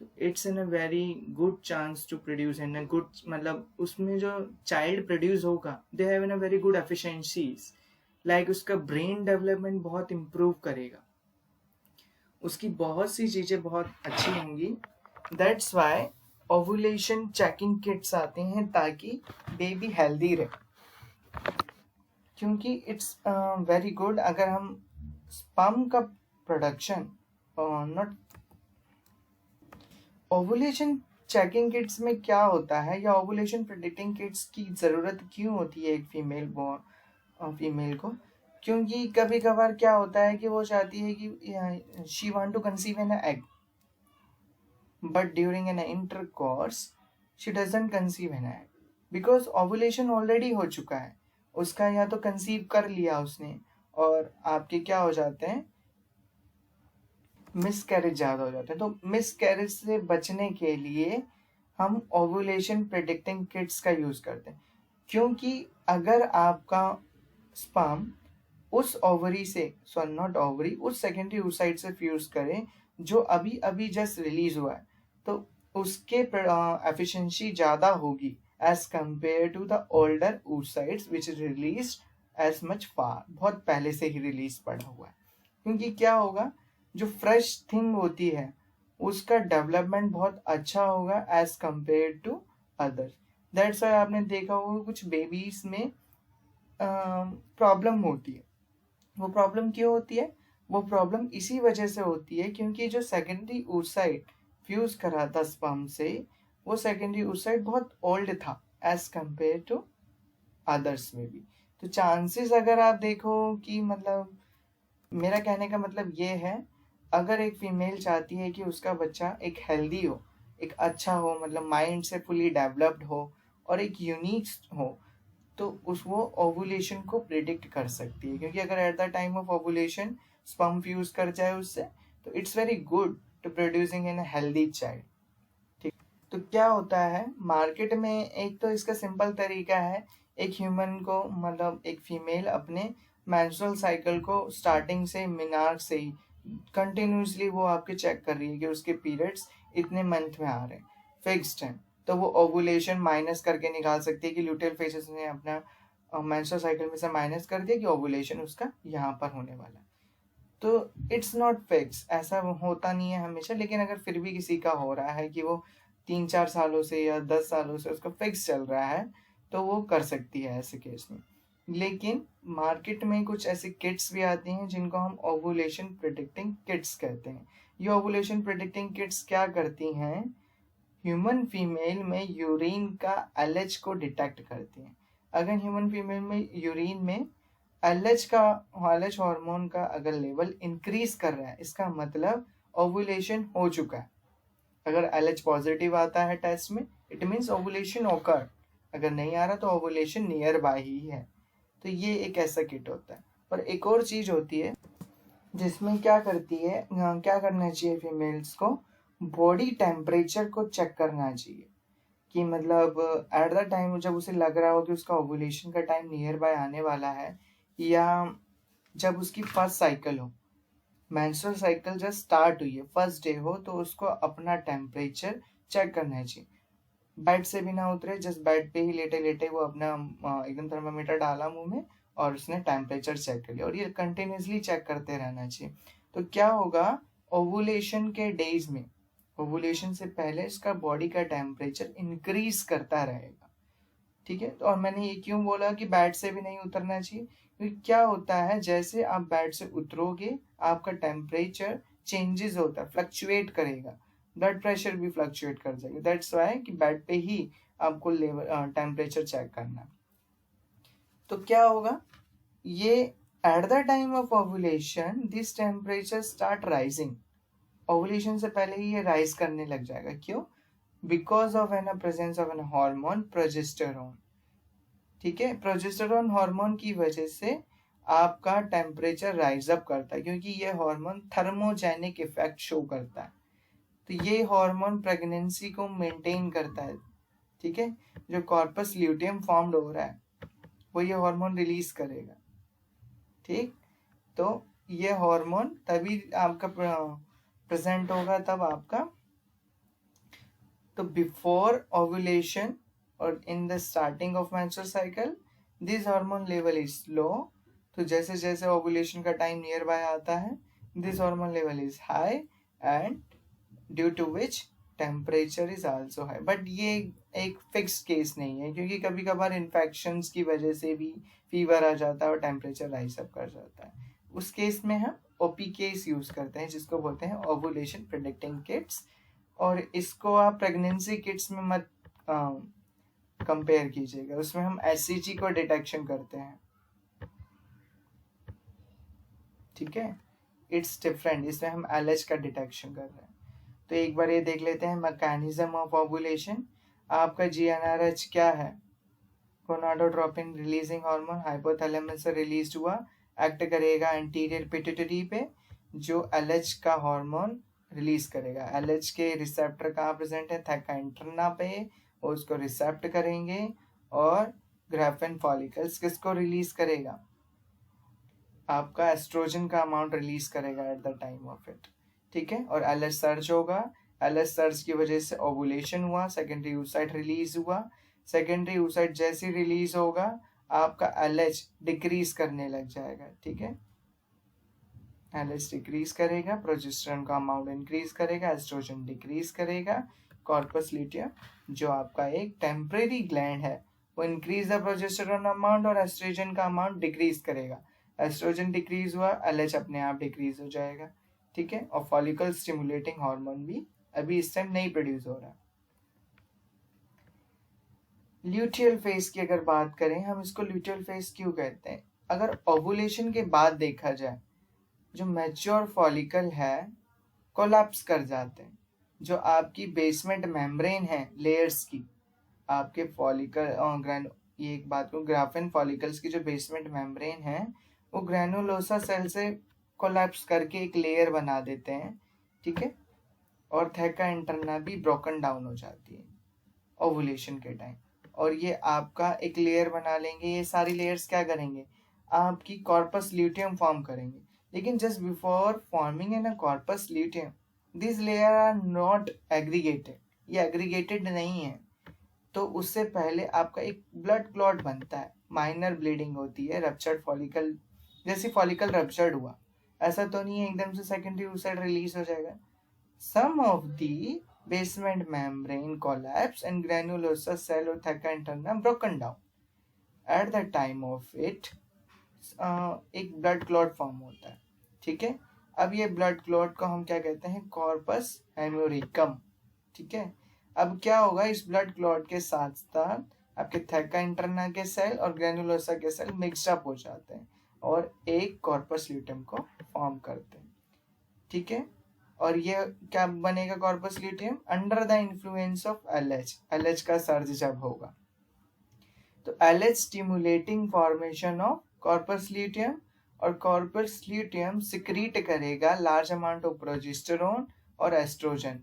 तो it's in a very good chance to produce in a good, मतलब उसमें जो चाइल्ड प्रोड्यूस होगा they have in a very good efficiencies, like उसका ब्रेन डेवलपमेंट बहुत इंप्रूव करेगा, उसकी बहुत सी चीजें बहुत अच्छी होंगी। That's why ovulation checking kits आते हैं, ताकि बेबी हेल्दी रहे, क्योंकि इट्स वेरी गुड। अगर हम स्पर्म का production not ovulation checking kits में क्या होता है या ओवुलेशन प्रेडिक्टिंग किट्स की ज़रूरत क्यों होती है एक फीमेल को? क्योंकि कभी कभार क्या होता है कि वो चाहती है कि she want to conceive an egg, but during an intercourse she doesn't conceive an egg because ovulation already हो चुका है उसका, या तो कंसीव कर लिया उसने और आपके क्या हो जाते हैं, मिसकैरेज ज़्यादा हो जाते हैं। तो मिसकैरेज से बचने के लिए हम ओवुलेशन प्रेडिक्टिंग किट्स का यूज़ करते हैं, क्योंकि अगर आपका स्पर्म उस ओवरी से, सॉरी नॉट ओवरी, उस सेकेंडरी oocyte से फ्यूज करें जो अभी अभी जस्ट रिलीज हुआ है, तो उसके एफिशिएंसी ज़्यादा होगी as compare to the older oocytes which is release as much far, बहुत पहले से ही रिलीज पड़ा हुआ है। क्योंकि क्या होगा, जो फ्रेश थिंग होती है उसका डेवलपमेंट बहुत अच्छा होगा as compare to others. That's why आपने देखा होगा कुछ बेबीज में प्रॉब्लम होती है। वो प्रॉब्लम क्यों होती है? वो प्रॉब्लम इसी वजह से होती है क्योंकि जो सेकेंडरी oocyte फ्यूज करा था स्पर्म से, वो सेकेंडरी oocyte बहुत ओल्ड था एज कंपेयर टू अदर्स में भी। तो चांसेस अगर आप देखो कि मतलब, मेरा कहने का मतलब ये है, अगर एक फीमेल चाहती है कि उसका बच्चा एक हेल्दी हो, एक अच्छा हो, मतलब माइंड से फुली डेवलप्ड हो और एक यूनिक हो, तो उस वो ओवुलेशन को प्रिडिक्ट कर सकती है। क्योंकि अगर at the time of ovulation sperm fuse कर जाए उससे, तो it's very good to producing an healthy child. ठीक, तो क्या होता है मार्केट में, एक तो इसका सिंपल तरीका है, एक ह्यूमन को, मतलब एक फीमेल अपने मेंस्ट्रुअल साइकिल को स्टार्टिंग से मिनार से ही कंटिन्यूसली वो आपके चेक कर रही है कि उसके पीरियड्स इतने मंथ में आ रहे हैं, फिक्स्ड है, तो वो ओवुलेशन माइनस करके निकाल सकती है कि ल्यूटेल फेजेस ने अपना मेंस्ट्रुअल साइकिल में से माइनस कर दिया कि ओवुलेशन उसका यहाँ पर होने वाला है। तो इट्स नॉट फिक्स, ऐसा होता नहीं है हमेशा, लेकिन अगर फिर भी किसी का हो रहा है कि वो 3-4 सालों से या 10 सालों से उसका फिक्स चल रहा है, तो वो कर सकती है ऐसे केस में। लेकिन मार्केट में कुछ ऐसी किट्स भी आती हैं जिनको हम ओवुलेशन प्रिडिक्टिंग किट्स कहते हैं। ये ओवुलेशन प्रिडिक्टिंग किट्स क्या करती हैं, ह्यूमन फीमेल में यूरिन का एलएच को डिटेक्ट करती हैं। अगर ह्यूमन फीमेल में यूरिन में एलएच हार्मोन का अगर लेवल इंक्रीज कर रहा है, इसका मतलब ओवुलेशन हो चुका है। अगर एलएच पॉजिटिव आता है टेस्ट में, इट मीन्स ओवुलेशन ओकर, अगर नहीं आ रहा तो ओवुलेशन नियर बाय ही है। तो ये एक ऐसा किट होता है। और एक और चीज होती है जिसमें क्या करती है, क्या करना चाहिए फीमेल्स को, बॉडी टेम्परेचर को चेक करना चाहिए कि मतलब एट द टाइम जब उसे लग रहा हो कि उसका ओवुलेशन का टाइम नियर बाय आने वाला है, या जब उसकी फर्स्ट साइकिल हो, मेंस्ट्रुअल साइकिल जब स्टार्ट हुई है, फर्स्ट डे हो, तो उसको अपना टेम्परेचर चेक करना चाहिए। बेड से भी ना उतरे, जस्ट बेड पे ही लेटे लेटे वो अपना एकदम थर्मामीटर डाला मुंह में और उसने टेम्परेचर चेक कर लिया, और ये कंटिन्यूसली चेक करते रहना चाहिए। तो क्या होगा, ओवुलेशन के डेज में, ओवुलेशन से पहले इसका बॉडी का टेम्परेचर इंक्रीज करता रहेगा। ठीक है, तो और मैंने ये क्यों बोला कि बेड से भी नहीं उतरना चाहिए, क्योंकि क्या होता है जैसे आप बेड से उतरोगे आपका टेम्परेचर चेंजेस होता है, फ्लक्चुएट करेगा, ब्लड प्रेशर भी फ्लक्चुएट कर जाएगा। दैट्स वाई कि बेड पे ही आपको लेवल टेम्परेचर चेक करना है। तो क्या होगा, ये at the time of ovulation this temperature start rising, ovulation से पहले ही ये राइज करने लग जाएगा। क्यों? Because of an presence of an hormone progesterone. ठीक है, प्रोजेस्टेरोन हार्मोन की वजह से आपका टेम्परेचर राइज अप करता है, क्योंकि ये हार्मोन थर्मोजेनिक इफेक्ट शो करता है। तो ये हार्मोन प्रेगनेंसी को मेंटेन करता है। ठीक है, जो कॉर्पस ल्यूटियम फॉर्म्ड हो रहा है वो ये हार्मोन रिलीज करेगा। ठीक, तो ये हार्मोन तभी आपका प्रेजेंट होगा तब आपका, तो बिफोर ओवुलेशन और in the starting of menstrual cycle this hormone level is low. तो जैसे जैसे ओवुलेशन का टाइम नियर बाय आता है this hormone level is high and due to which temperature is also high. But ये एक fix case नहीं है, क्योंकि कभी कभार इन्फेक्शंस की वजह से भी फीवर आ जाता है और टेम्परेचर राइज अप कर जाता है। उस केस में हम ओपी केस यूज करते हैं जिसको बोलते हैं ओवुलेशन प्रेडिक्टिंग किट्स। और इसको आप प्रेगनेंसी किट्स में मत कंपेयर कीजिएगा, उसमें हम एससीजी को डिटेक्शन करते हैं, ठीक है। इट्स डिफरेंट, इसमें हम एलएच का डिटेक्शन कर रहे हैं। तो एक बार ये देख लेते हैं मैकेनिज्म ऑफ ओवुलेशन। आपका जीएनआरएच क्या है? गोनाडोट्रोपिन रिलीजिंग हार्मोन हाइपोथैलेमस से रिलीज हुआ, एक्ट करेगा एंटीरियर पिट्यूटरी पे, जो एलएच का हार्मोन रिलीज करेगा। एलएच के रिसेप्टर कहाँ प्रेजेंट है? थैका इंटरना पे, और उसको रिसेप्ट करेंगे। और ग्राफेन फॉलिकल्स किसको रिलीज करेगा? आपका एस्ट्रोजन का अमाउंट रिलीज करेगा eight the time of it, ठीक है। और एलएच सर्ज होगा, एलएच सर्ज की वजह से ओवुलेशन हुआ, सेकेंडरी oocyte रिलीज हुआ। सेकेंडरी oocyte जैसे रिलीज होगा आपका एलएच डिक्रीज करने लग जाएगा, ठीक है। एलएच डिक्रीज करेगा, प्रोजेस्टेरोन का अमाउंट इंक्रीज करेगा, एस्ट्रोजन डिक्रीज करेगा। कॉर्पस ल्यूटियम जो आपका एक टेम्परेरी ग्लैंड है वो इंक्रीज द प्रोजेस्टेरोन अमाउंट और एस्ट्रोजन का अमाउंट डिक्रीज करेगा। एस्ट्रोजन डिक्रीज हुआ, एलएच अपने आप डिक्रीज हो जाएगा, ठीक है। और फॉलिकल स्टिमुलेटिंग हार्मोन भी अभी इस टाइम नहीं प्रोड्यूस हो रहा। ल्यूटियल फेज की अगर बात करें, हम इसको ल्यूटियल फेज क्यों कहते हैं? अगर ओवुलेशन के बाद देखा जाए, जो मैच्योर फॉलिकल है कोलैप्स कर जाते हैं। जो आपकी बेसमेंट मेम्ब्रेन है लेयर्स की, आपके फॉलिकल ये एक बात को, ग्राफिन फॉलिकल्स की जो बेसमेंट मेम्ब्रेन है वो ग्रैनुलोसा सेल से कोलैप्स करके एक लेयर बना देते हैं, ठीक है। और थैका इंटरना भी ब्रोकन डाउन हो जाती है ओवुलेशन के टाइम, और ये आपका एक लेयर बना लेंगे। ये सारी लेयर्स क्या करेंगे? आपकी कॉर्पस ल्यूटियम फॉर्म करेंगे। लेकिन just before forming in a corpus luteum this layer are not aggregated, ये एग्रीगेटेड नहीं है। तो उससे पहले आपका एक ब्लड क्लॉट बनता है, माइनर ब्लीडिंग होती है, रप्चर्ड फॉलिकल, जैसे फॉलिकल रप्चर्ड हुआ, ऐसा तो नहीं है एकदम से सेकेंडरी oocyte रिलीज हो जाएगा। Some of the basement membrane collapse and granulosa cell or theca interna broken down. At the time of it एक ब्लड क्लॉट फॉर्म होता है, ठीक है। अब ये ब्लड क्लॉट को हम क्या कहते हैं? कॉर्पस हेमोरिकम, ठीक है। अब क्या होगा? इस ब्लड क्लॉट के साथ साथ आपके थैका इंटरना के सेल और ग्रेनुलोसा के सेल मिक्सड अप हो जाते हैं और एक कॉर्पस ल्यूटियम को फॉर्म करते हैं, ठीक है। और ये क्या बनेगा? Corpus luteum under the influence of LH, LH का सर्ज जब होगा तो LH stimulating formation of corpus luteum, और कॉर्पस ल्यूटियम सिक्रीट करेगा लार्ज अमाउंट ऑफ प्रोजेस्टेरोन और एस्ट्रोजन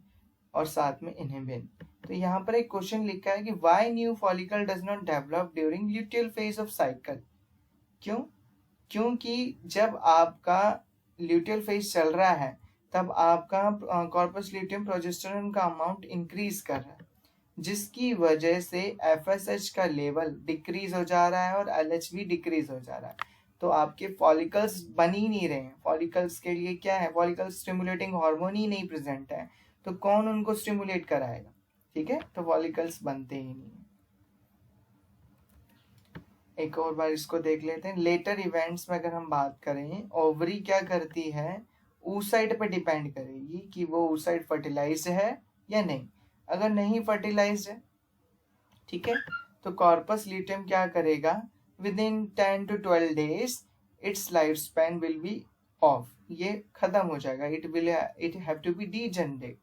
और साथ में इनहिबिन। तो यहाँ पर एक क्वेश्चन लिखा है कि why new follicle does not develop during luteal phase of cycle. क्यों? क्योंकि जब आपका ल्यूटियल फेज चल रहा है तब आपका कॉर्पस ल्यूटियम प्रोजेस्टेरोन का अमाउंट इंक्रीज कर रहा है, जिसकी वजह से एफएसएच का लेवल डिक्रीज हो जा रहा है और एलएच भी डिक्रीज हो जा रहा है। तो आपके फॉलिकल्स बन ही नहीं रहे हैं। फॉलिकल्स के लिए क्या है? फॉलिकल स्टिमुलेटिंग हार्मोन ही नहीं प्रेजेंट है, तो कौन उनको स्टिमुलेट कराएगा, ठीक है। तो फॉलिकल्स बनते ही नहीं है। एक और बार इसको देख लेते हैं। लेटर इवेंट्स में अगर हम बात करें, ओवरी क्या करती है? oocyte पे डिपेंड करेगी कि वो oocyte फर्टिलाइज्ड है या नहीं। अगर नहीं फर्टिलाइज्ड है, ठीक है, तो कॉर्पस ल्यूटियम क्या करेगा? Within 10 to 12 days it's life span will be off, ये खत्म हो जाएगा। It have to be degenerate,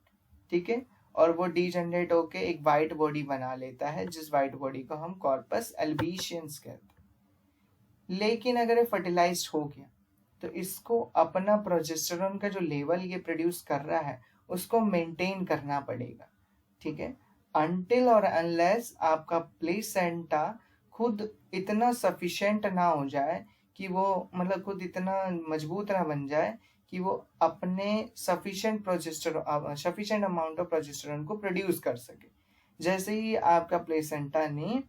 ठीक है। और वो डीजनरेट होके एक वाइट बॉडी बना लेता है, जिस वाइट बॉडी को हम कॉर्पस एल्बीशियंस कहते हैं। लेकिन अगर ये फर्टिलाइज्ड हो गया तो इसको अपना प्रोजेस्टेरोन का जो लेवल ये प्रोड्यूस कर रहा है उसको मेंटेन करना पड़ेगा, ठीक है। अनटिल और अनलेस आपका प्लेसेंटा खुद इतना सफिशिएंट ना हो जाए कि वो मतलब खुद इतना मजबूत ना बन जाए कि वो अपने सफिशिएंट अमाउंट ऑफ प्रोजेस्टेरोन को प्रोड्यूस कर सके। जैसे ही आपका प्लेसेंटा ने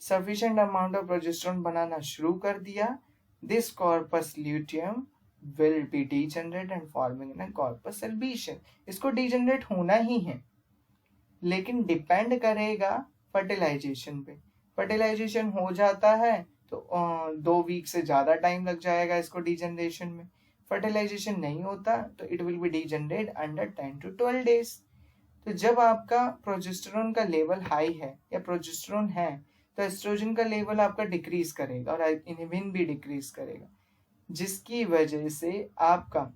सफिशिएंट अमाउंट ऑफ प्रोजेस्टेरोन बनाना शुरू कर दिया, this corpus luteum will be degenerate and forming in a corpus albicans. इसको degenerate होना ही है, लेकिन डिपेंड करेगा फर्टिलाइजेशन पे। फर्टिलाइजेशन हो जाता है तो 2 वीक से ज़्यादा टाइम लग जाएगा इसको डिजेनरेशन में। फर्टिलाइजेशन नहीं होता तो it will be degenerate under 10 to 12 days। तो जब आपका प्रोजेस्टेरोन का लेवल हाई है या प्रोजेस्टेरोन है, तो एस्ट्रोजन का लेवल आपका डिक्रीज करेगा और इन्हिबिन भी डिक्रीज करेगा, जिसकी वजह से आपका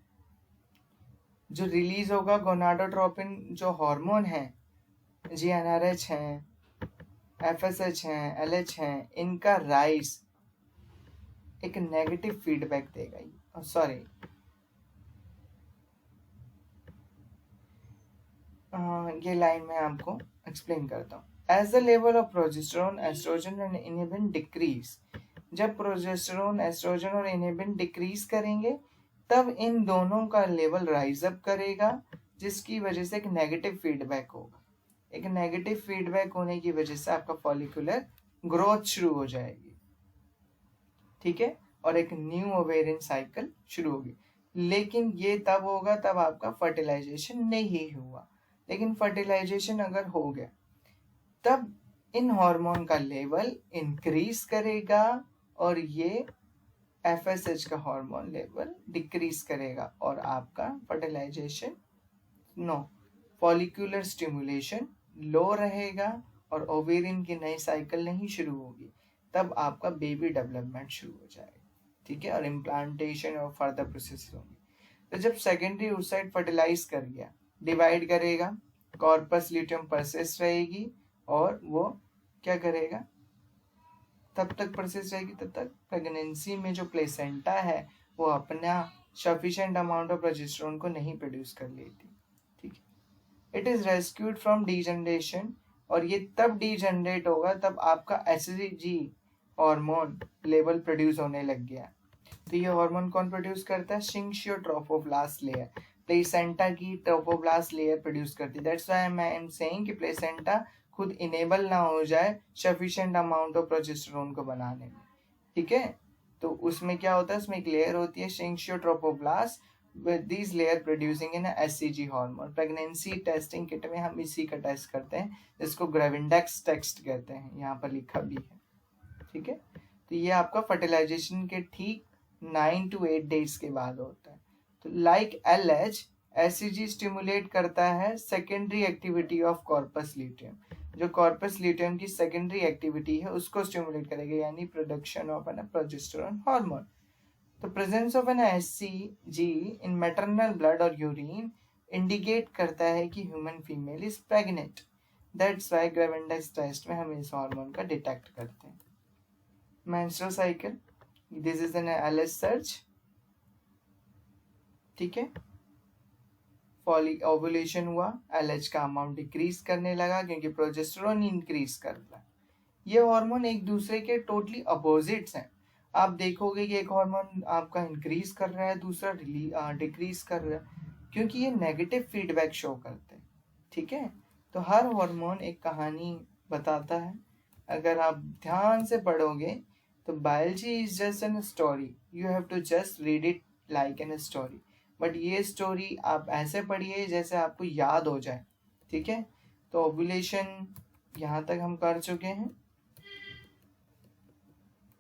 जो रिलीज होगा गोनाडोट्रोपिन जो हार्मोन है, GnRH है, FSH है, LH है, इनका राइज एक नेगेटिव फीडबैक देगा। सॉरी, ये लाइन मैं आपको एक्सप्लेन करता हूँ। As the level of progesterone, estrogen and inhibin decrease, जब प्रोजेस्टेरोन, एस्ट्रोजन और इनहिबिन डिक्रीज करेंगे तब इन दोनों का लेवल राइज अप करेगा, जिसकी वजह से एक नेगेटिव फीडबैक होगा। एक नेगेटिव फीडबैक होने की वजह से आपका फॉलिकुलर ग्रोथ शुरू हो जाएगी, ठीक है, और एक न्यू ओवेरियन साइकिल शुरू होगी। लेकिन ये तब होगा तब आपका फर्टिलाइजेशन नहीं हुआ। लेकिन फर्टिलाइजेशन अगर हो गया तब इन हार्मोन का लेवल इंक्रीज करेगा और ये FSH का हार्मोन लेवल डिक्रीज करेगा और आपका फर्टिलाइजेशन फॉलिकुलर स्टिमुलेशन लो रहेगा और ओवेरियन की नई साइकिल नहीं शुरू होगी। तब आपका बेबी डेवलपमेंट शुरू हो जाएगा, ठीक है, और इम्प्लांटेशन और फर्दर प्रोसेस होंगे। तो जब सेकेंडरी oocyte फर्टिलाइज कर गया, डिवाइड करेगा, कॉर्पस ल्यूटियम परसिस्ट रहेगी और वो क्या करेगा, तब तक परसिस्ट रहेगी तब तक प्रेगनेंसी में जो प्लेसेंटा है वो अपना सफिशिएंट अमाउंट ऑफ प्रोजेस्टेरोन को नहीं प्रोड्यूस कर लेती, ठीक है। It is rescued from degeneration, और ये तब डीजनरेट होगा तब आपका HCG हार्मोन लेवल प्रोड्यूस होने लग गया। तो ये हार्मोन कौन प्रोड्यूस करता है? सिंक्शियोट्रोफोब्लास्ट लेयर, प्लेसेंटा की ट्रोफोब्लास्ट लेयर प्रोड्यूस करती है। That's why I am saying कि प्लेसेंटा खुद इनेबल ना हो जाए सफिशिएंट अमाउंट ऑफ प्रोजेस्टेरोन को बनाने में, ठीक है। तो उसमें क्या होता है, उसमें एक लेयर होती है सिंक्शियोट्रोफोब्लास्ट, with these layer producing in HCG hormone। Pregnancy testing kit में हम इसी का टेस्ट करते हैं, जिसको ग्रेविंडेक्स टेस्ट कहते हैं, यहाँ पर लिखा भी है, ठीक है। तो ये आपका फर्टिलाइजेशन के ठीक 9 to 8 डेज के बाद होता है। तो लाइक LH, HCG स्टिमुलेट करता है secondary activity of corpus luteum, जो कॉर्पस ल्यूटियम की सेकेंडरी एक्टिविटी है उसको स्टिमुलेट करेगा, यानी production of an progesterone hormone. The presence of an HCG in maternal blood or urine indicate करता है कि human female is pregnant। That's why Gravendex test में हम इस हार्मोन का डिटेक्ट करते हैं। Menstrual cycle, this is an LH search, ठीक है। ओवुलेशन हुआ, LH का अमाउंट डिक्रीज करने लगा क्योंकि प्रोजेस्टेरोन इंक्रीज कर रहा है। ये हार्मोन एक दूसरे के टोटली अपोजिट्स हैं। आप देखोगे कि एक हार्मोन आपका इंक्रीज कर रहा है, दूसरा डिक्रीज कर रहा है, क्योंकि ये नेगेटिव फीडबैक शो करते हैं, ठीक है। तो हर हार्मोन एक कहानी बताता है। अगर आप ध्यान से पढ़ोगे तो biology is just an story, you have to just read it like an story, but ये स्टोरी आप ऐसे पढ़िए जैसे आपको याद हो जाए, ठीक है। तो ओव्यूलेशन यहाँ तक हम कर चुके हैं,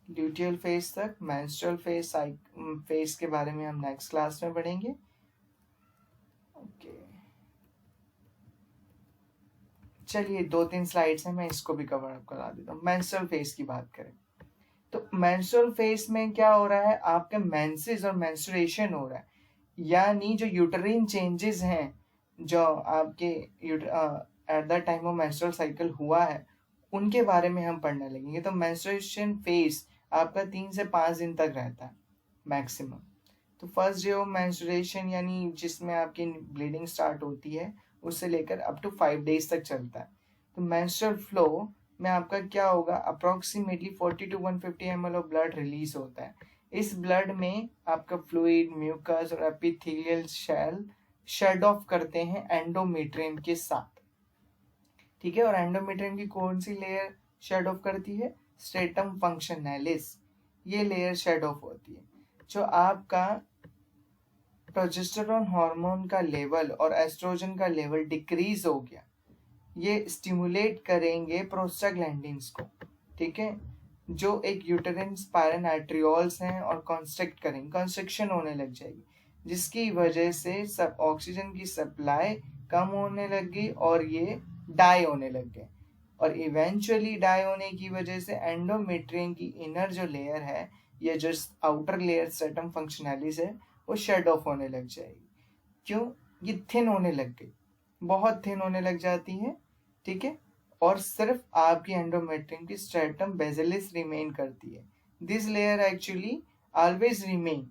ल्यूटियल फेज तक। मेंस्ट्रुअल फेज के बारे में हम नेक्स्ट क्लास में पढ़ेंगे। ओके, चलिए 2-3 स्लाइड्स हैं, मैं इसको भी कवर अप करा देता हूँ। मेंस्ट्रुअल फेज की बात करें तो मेंस्ट्रुअल फेज में क्या हो रहा है, आपके मेंसेस और मेंस्ट्रुएशन हो रहा है, यानी जो यूटरीन चेंजेस हैं जो आपके eight the time of menstrual cycle हुआ है उनके बारे में हम पढ़ने लगेंगे। तो मेंस्ट्रुएशन फेज आपका 3 से 5 दिन तक रहता है मैक्सिमम। तो फर्स्ट डे ऑफ मेंस्ट्रुएशन यानी जिसमें आपकी ब्लीडिंग स्टार्ट होती है उससे लेकर अप टू 5 डेज तक चलता है। तो मेंस्ट्रुअल फ्लो में आपका क्या होगा, approximately 40 to 150 ml of blood release होता है। इस ब्लड में आपका फ्लूइड, म्यूकस और एपिथेलियल शेल शेड ऑफ करते हैं एंडोमेट्रियम के साथ, ठीक है। और एंडोमेट्रियम की कौन सी लेयर शेड ऑफ करती है? स्ट्रेटम फंक्शनैलिस, ये लेयर शेड ऑफ होती है। जो आपका प्रोजेस्टेरोन हार्मोन का लेवल और एस्ट्रोजन का लेवल डिक्रीज हो गया, ये स्टिमुलेट करेंगे प्रोस्टाग्लैंडिन्स को, ठीक है, जो एक यूटेरिन स्पायरेनाट्रियोल्स हैं और कॉन्स्ट्रिक्ट करेंगे, कॉन्स्ट्रिक्शन होने लग जाएगी, जिसकी वजह से सब ऑक्सीजन की सप्लाई कम होने लग गई और ये डाई होने लग गए, और इवेंचुअली डाई होने की वजह से एंडोमेट्रियम की इनर जो लेयर है, ये जो आउटर लेयर स्ट्रेटम फंक्शनैलिस है, वो शेड ऑफ होने लग जाएगी। क्यों? ये थिन होने लग गई, बहुत थिन होने लग जाती है, ठीक है, और सिर्फ आपकी एंडोमेट्रियम की स्ट्रेटम बेसिलिस रिमेन करती है। This layer actually always remain,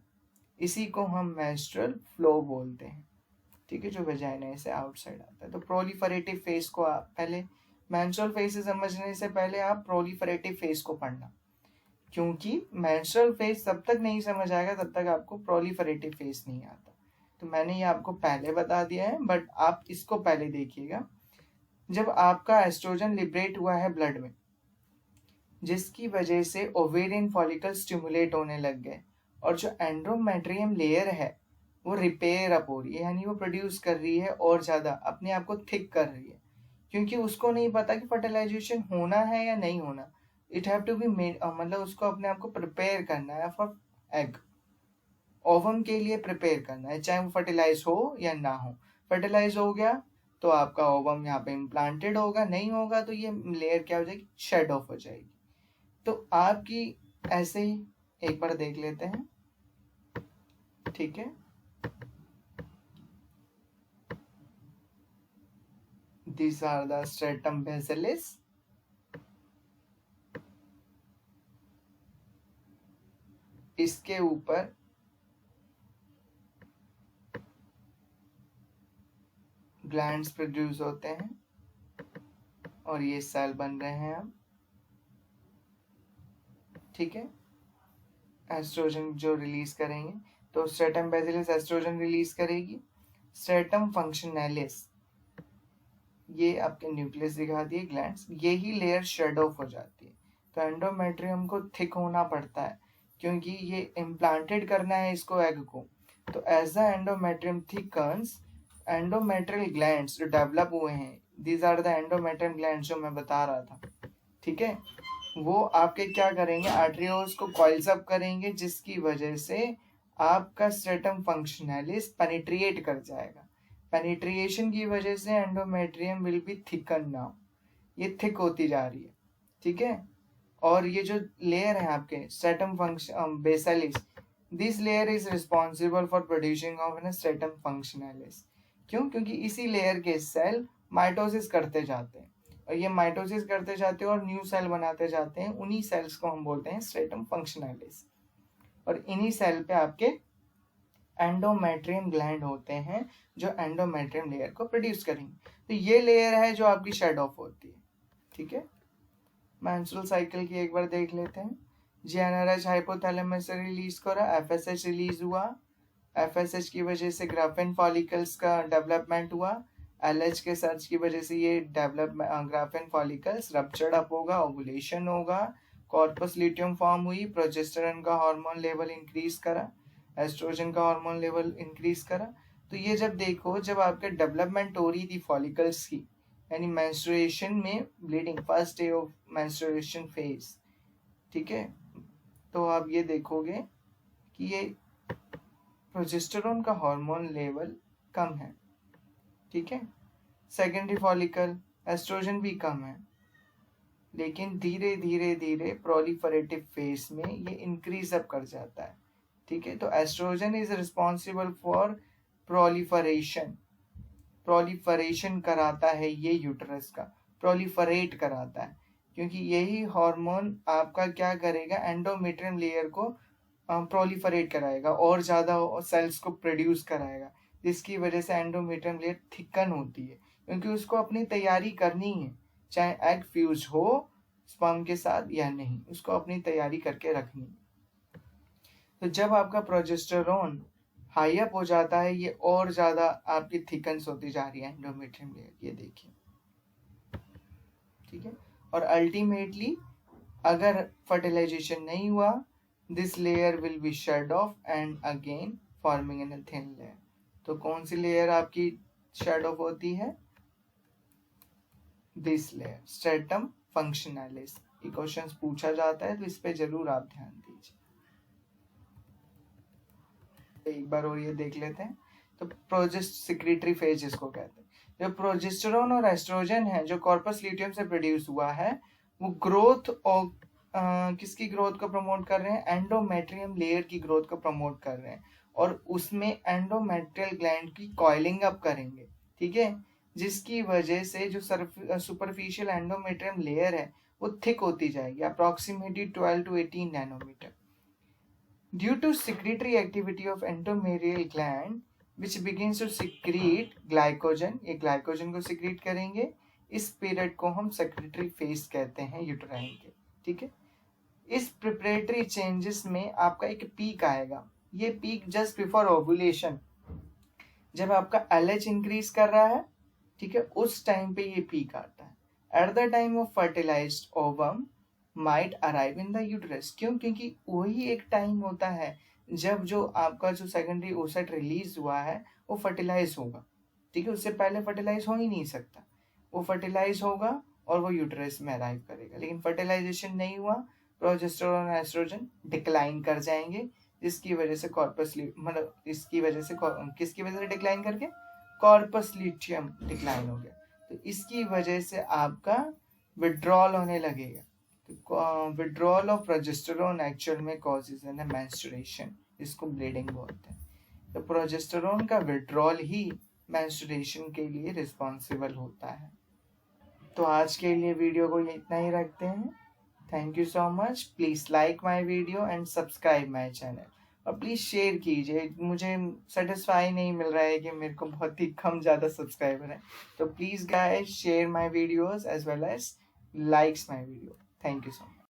इसी को हम मेंस्ट्रुअल फ्लो बोलते हैं, ठीक है, जो वेजाइना से आउटसाइड आता है। तो प्रोलिफरेटिव फेज को आप पहले, मेंस्ट्रुअल फेज से समझने से पहले आप प्रोलिफरेटिव फेज को पढ़ना, क्योंकि मेंस्ट्रुअल फेज तब तक नहीं समझ आएगा तब तक आपको प्रोलिफरेटिव फेज नहीं आता। तो मैंने ये आपको पहले बता दिया है, बट आप इसको पहले देखिएगा। जब आपका एस्ट्रोजन लिबरेट हुआ है ब्लड में, जिसकी वजह से ओवेरियन फॉलिकल स्टिमुलेट होने लग गए, और जो एंडोमेट्रियम लेयर है वो रिपेयर अप हो रही है, यानी वो प्रोड्यूस कर रही है और ज़्यादा अपने आप को थिक कर रही है, क्योंकि उसको नहीं पता कि फर्टिलाइजेशन होना है या नहीं होना। It have to be made, मतलब उसको अपने आप को प्रिपेयर करना है फॉर एग, ओवम के लिए प्रिपेयर करना है, चाहे वो फर्टिलाइज हो या ना हो। फर्टिलाइज हो गया तो आपका ओवम यहाँ पे इम्प्लांटेड होगा, नहीं होगा तो ये लेयर क्या हो जाएगी, शेड ऑफ हो जाएगी। तो आपकी ऐसे ही एक बार देख लेते हैं, ठीक है। These are the stratum basilis. इसके ऊपर ग्लैंड्स प्रोड्यूस होते हैं और ये सेल बन रहे हैं अब, ठीक है। एस्ट्रोजन जो रिलीज करेंगे, तो स्ट्रेटम बेसिलिस एस्ट्रोजन रिलीज करेगी। स्ट्रेटम फंक्शनैलिस, ये आपके न्यूक्लियस दिखा दिए ग्लैंड्स, यही लेयर शेड ऑफ हो जाती है। तो एंडोमेट्रियम को थिक होना पड़ता है, क्योंकि ये इम्प्लांटेड करना है इसको एग को। तो as the endometrium thickens, endometrial glands जो डेवलप हुए हैं, these are the endometrium glands जो मैं बता रहा था, ठीक है, वो आपके क्या करेंगे, आर्टरियोल्स को कॉइल्स अप करेंगे, जिसकी वजह से आपका स्ट्रेटम फंक्शनैलिस पेनिट्रिएट कर जाएगा। पेनिट्रिएशन की वजह से endometrium will be thicken now, ये थिक होती जा रही है, ठीक है। और ये जो लेयर है आपके stratum function basalis, this layer is responsible for producing of an stratum functionalis. क्यों? क्योंकि इसी लेयर के सेल माइटोसिस करते जाते हैं, और ये माइटोसिस करते जाते हैं और न्यू सेल बनाते जाते हैं, उन्हीं सेल्स को हम बोलते हैं स्ट्रेटम फंक्शनैलिस। और इन्हीं सेल पे आपके एंडोमेट्रियम ग्लैंड होते हैं जो एंडोमेट्रियम लेयर को प्रोड्यूस करेंगे। तो ये लेयर है जो आपकी शेड ऑफ होती है, ठीक है। मेंस्ट्रुअल साइकिल की एक बार देख लेते हैं। जीएनआरएच हाइपोथैलेमस से रिलीज करा, एफएसएच रिलीज हुआ, एफएसएच की वजह से ग्राफिन फॉलिकल्स का डेवलपमेंट हुआ, एलएच के सर्च की वजह से ये development graphene follicles ruptured up होगा, ओवुलेशन होगा, कॉर्पस ल्यूटियम फॉर्म हुई, प्रोजेस्टेरॉन का हार्मोन लेवल इंक्रीज करा, एस्ट्रोजन का हार्मोन लेवल इंक्रीज करा। तो ये जब देखो, जब आपके डेवलपमेंट हो रही थी फॉलिकल्स की, यानी मेंस्ट्रुएशन में bleeding, first day of menstruation phase, ठीक है, तो आप ये देखोगे कि ये प्रोजेस्टेरॉन का हार्मोन लेवल कम है, ठीक है। सेकेंडरी फॉलिकल एस्ट्रोजन भी कम है, लेकिन धीरे धीरे धीरे प्रोलिफरेटिव फेज में ये इंक्रीज अप कर जाता है, ठीक है। तो estrogen is responsible for proliferation, proliferation कराता है ये यूट्रस का, प्रोलिफरेट कराता है, क्योंकि यही हार्मोन आपका क्या करेगा, एंडोमेट्रियम लेयर को प्रोलिफरेट कराएगा और ज़्यादा सेल्स को प्रोड्यूस कराएगा, जिसकी वजह से एंडोमेट्रियम लेयर थिकन होती है, क्योंकि उसको अपनी तैयारी करनी है, चाहे एग फ्यूज हो स्पर्म के साथ या नहीं, उसको अपनी तैयारी करके रखनी है। तो जब आपका प्रोजेस्टेरोन हाई अप हो जाता है, ये और ज़्यादा आपकी थिकन्स होती जा रही है एंडोमेट्रियम लेयर, ये देखिए, ठीक है। और अल्टीमेटली अगर फर्टिलाइजेशन नहीं हुआ, this layer will be shed off and again forming in a thin layer. तो कौन सी लेयर आपकी शेड ऑफ होती है, दिस लेयर, स्ट्रेटम फंक्शनैलिस। ये क्वेश्चंस पूछा जाता है, तो इस पे जरूर आप ध्यान दीजिए। एक बार और ये देख लेते हैं। तो प्रोजेस्ट सिक्रेटरी फेज इसको कहते हैं। जो प्रोजेस्टेरोन और एस्ट्रोजन है जो कॉर्पस ल्यूटियम से प्रोड्यूस हुआ है, वो ग्रोथ और किसकी ग्रोथ को प्रमोट कर रहे हैं? एंडोमेट्रियम लेयर की ग्रोथ को प्रमोट कर रहे हैं, और उसमें एंडोमेट्रियल ग्लैंड की कॉइलिंग अप करेंगे, ठीक है, जिसकी वजह से जो सुपरफिशियल एंडोमेट्रियम लेयर है वो थिक होती जाएगी, approximately 12 to 18 nanometre. Due to secretory activity of endometrial gland which begins to secrete glycogen, ये ग्लाइकोजन को सिक्रीट करेंगे। इस पीरियड को हम सेक्रेटरी फेज कहते हैं यूट्राइन के, ठीक है। इस प्रिपरेटरी चेंजेस में आपका एक पीक आएगा, ये पीक जस्ट बिफोर ओव्यूलेशन, जब आपका LH इंक्रीज कर रहा है, ठीक है, उस टाइम पे ये पीक आता है। At the time of fertilized ovum might arrive in the uterus, क्यों? क्योंकि वही एक टाइम होता है जब जो आपका जो सेकेंडरी ओसाइट रिलीज हुआ है वो फर्टिलाइज होगा, ठीक है, उससे पहले फर्टिलाइज हो ही नहीं सकता। वो फर्टिलाइज होगा और वो यूट्रस में अराइव करेगा, लेकिन फर्टिलाइजेशन नहीं हुआ, प्रोजेस्टेरोन और एस्ट्रोजन डिक्लाइन कर जाएंगे, जिसकी वजह से कॉर्पस मतलब इसकी वजह से किसकी वजह से डिक्लाइन करके? कॉर्पस ल्यूटियम डिक्लाइन हो गया, तो इसकी वजह से आपका विड्रॉल होने लगेगा। विड्रॉल ऑफ प्रोजेस्टेरोन एक्चुअल में कॉजेज है मेंस्ट्रुएशन, जिसको ब्लीडिंग बोलते हैं। तो प्रोजेस्टेरोन का विड्रॉल ही मेंस्ट्रुएशन के लिए रिस्पॉन्सिबल होता है। तो आज के लिए वीडियो को इतना ही रखते हैं। Thank you so much. Please like my video and subscribe my channel, और प्लीज शेयर कीजिए। मुझे सेटिस्फाई नहीं मिल रहा है कि मेरे को बहुत ही कम ज़्यादा सब्सक्राइबर है, तो please guys share my videos as well as likes my video. Thank you so much.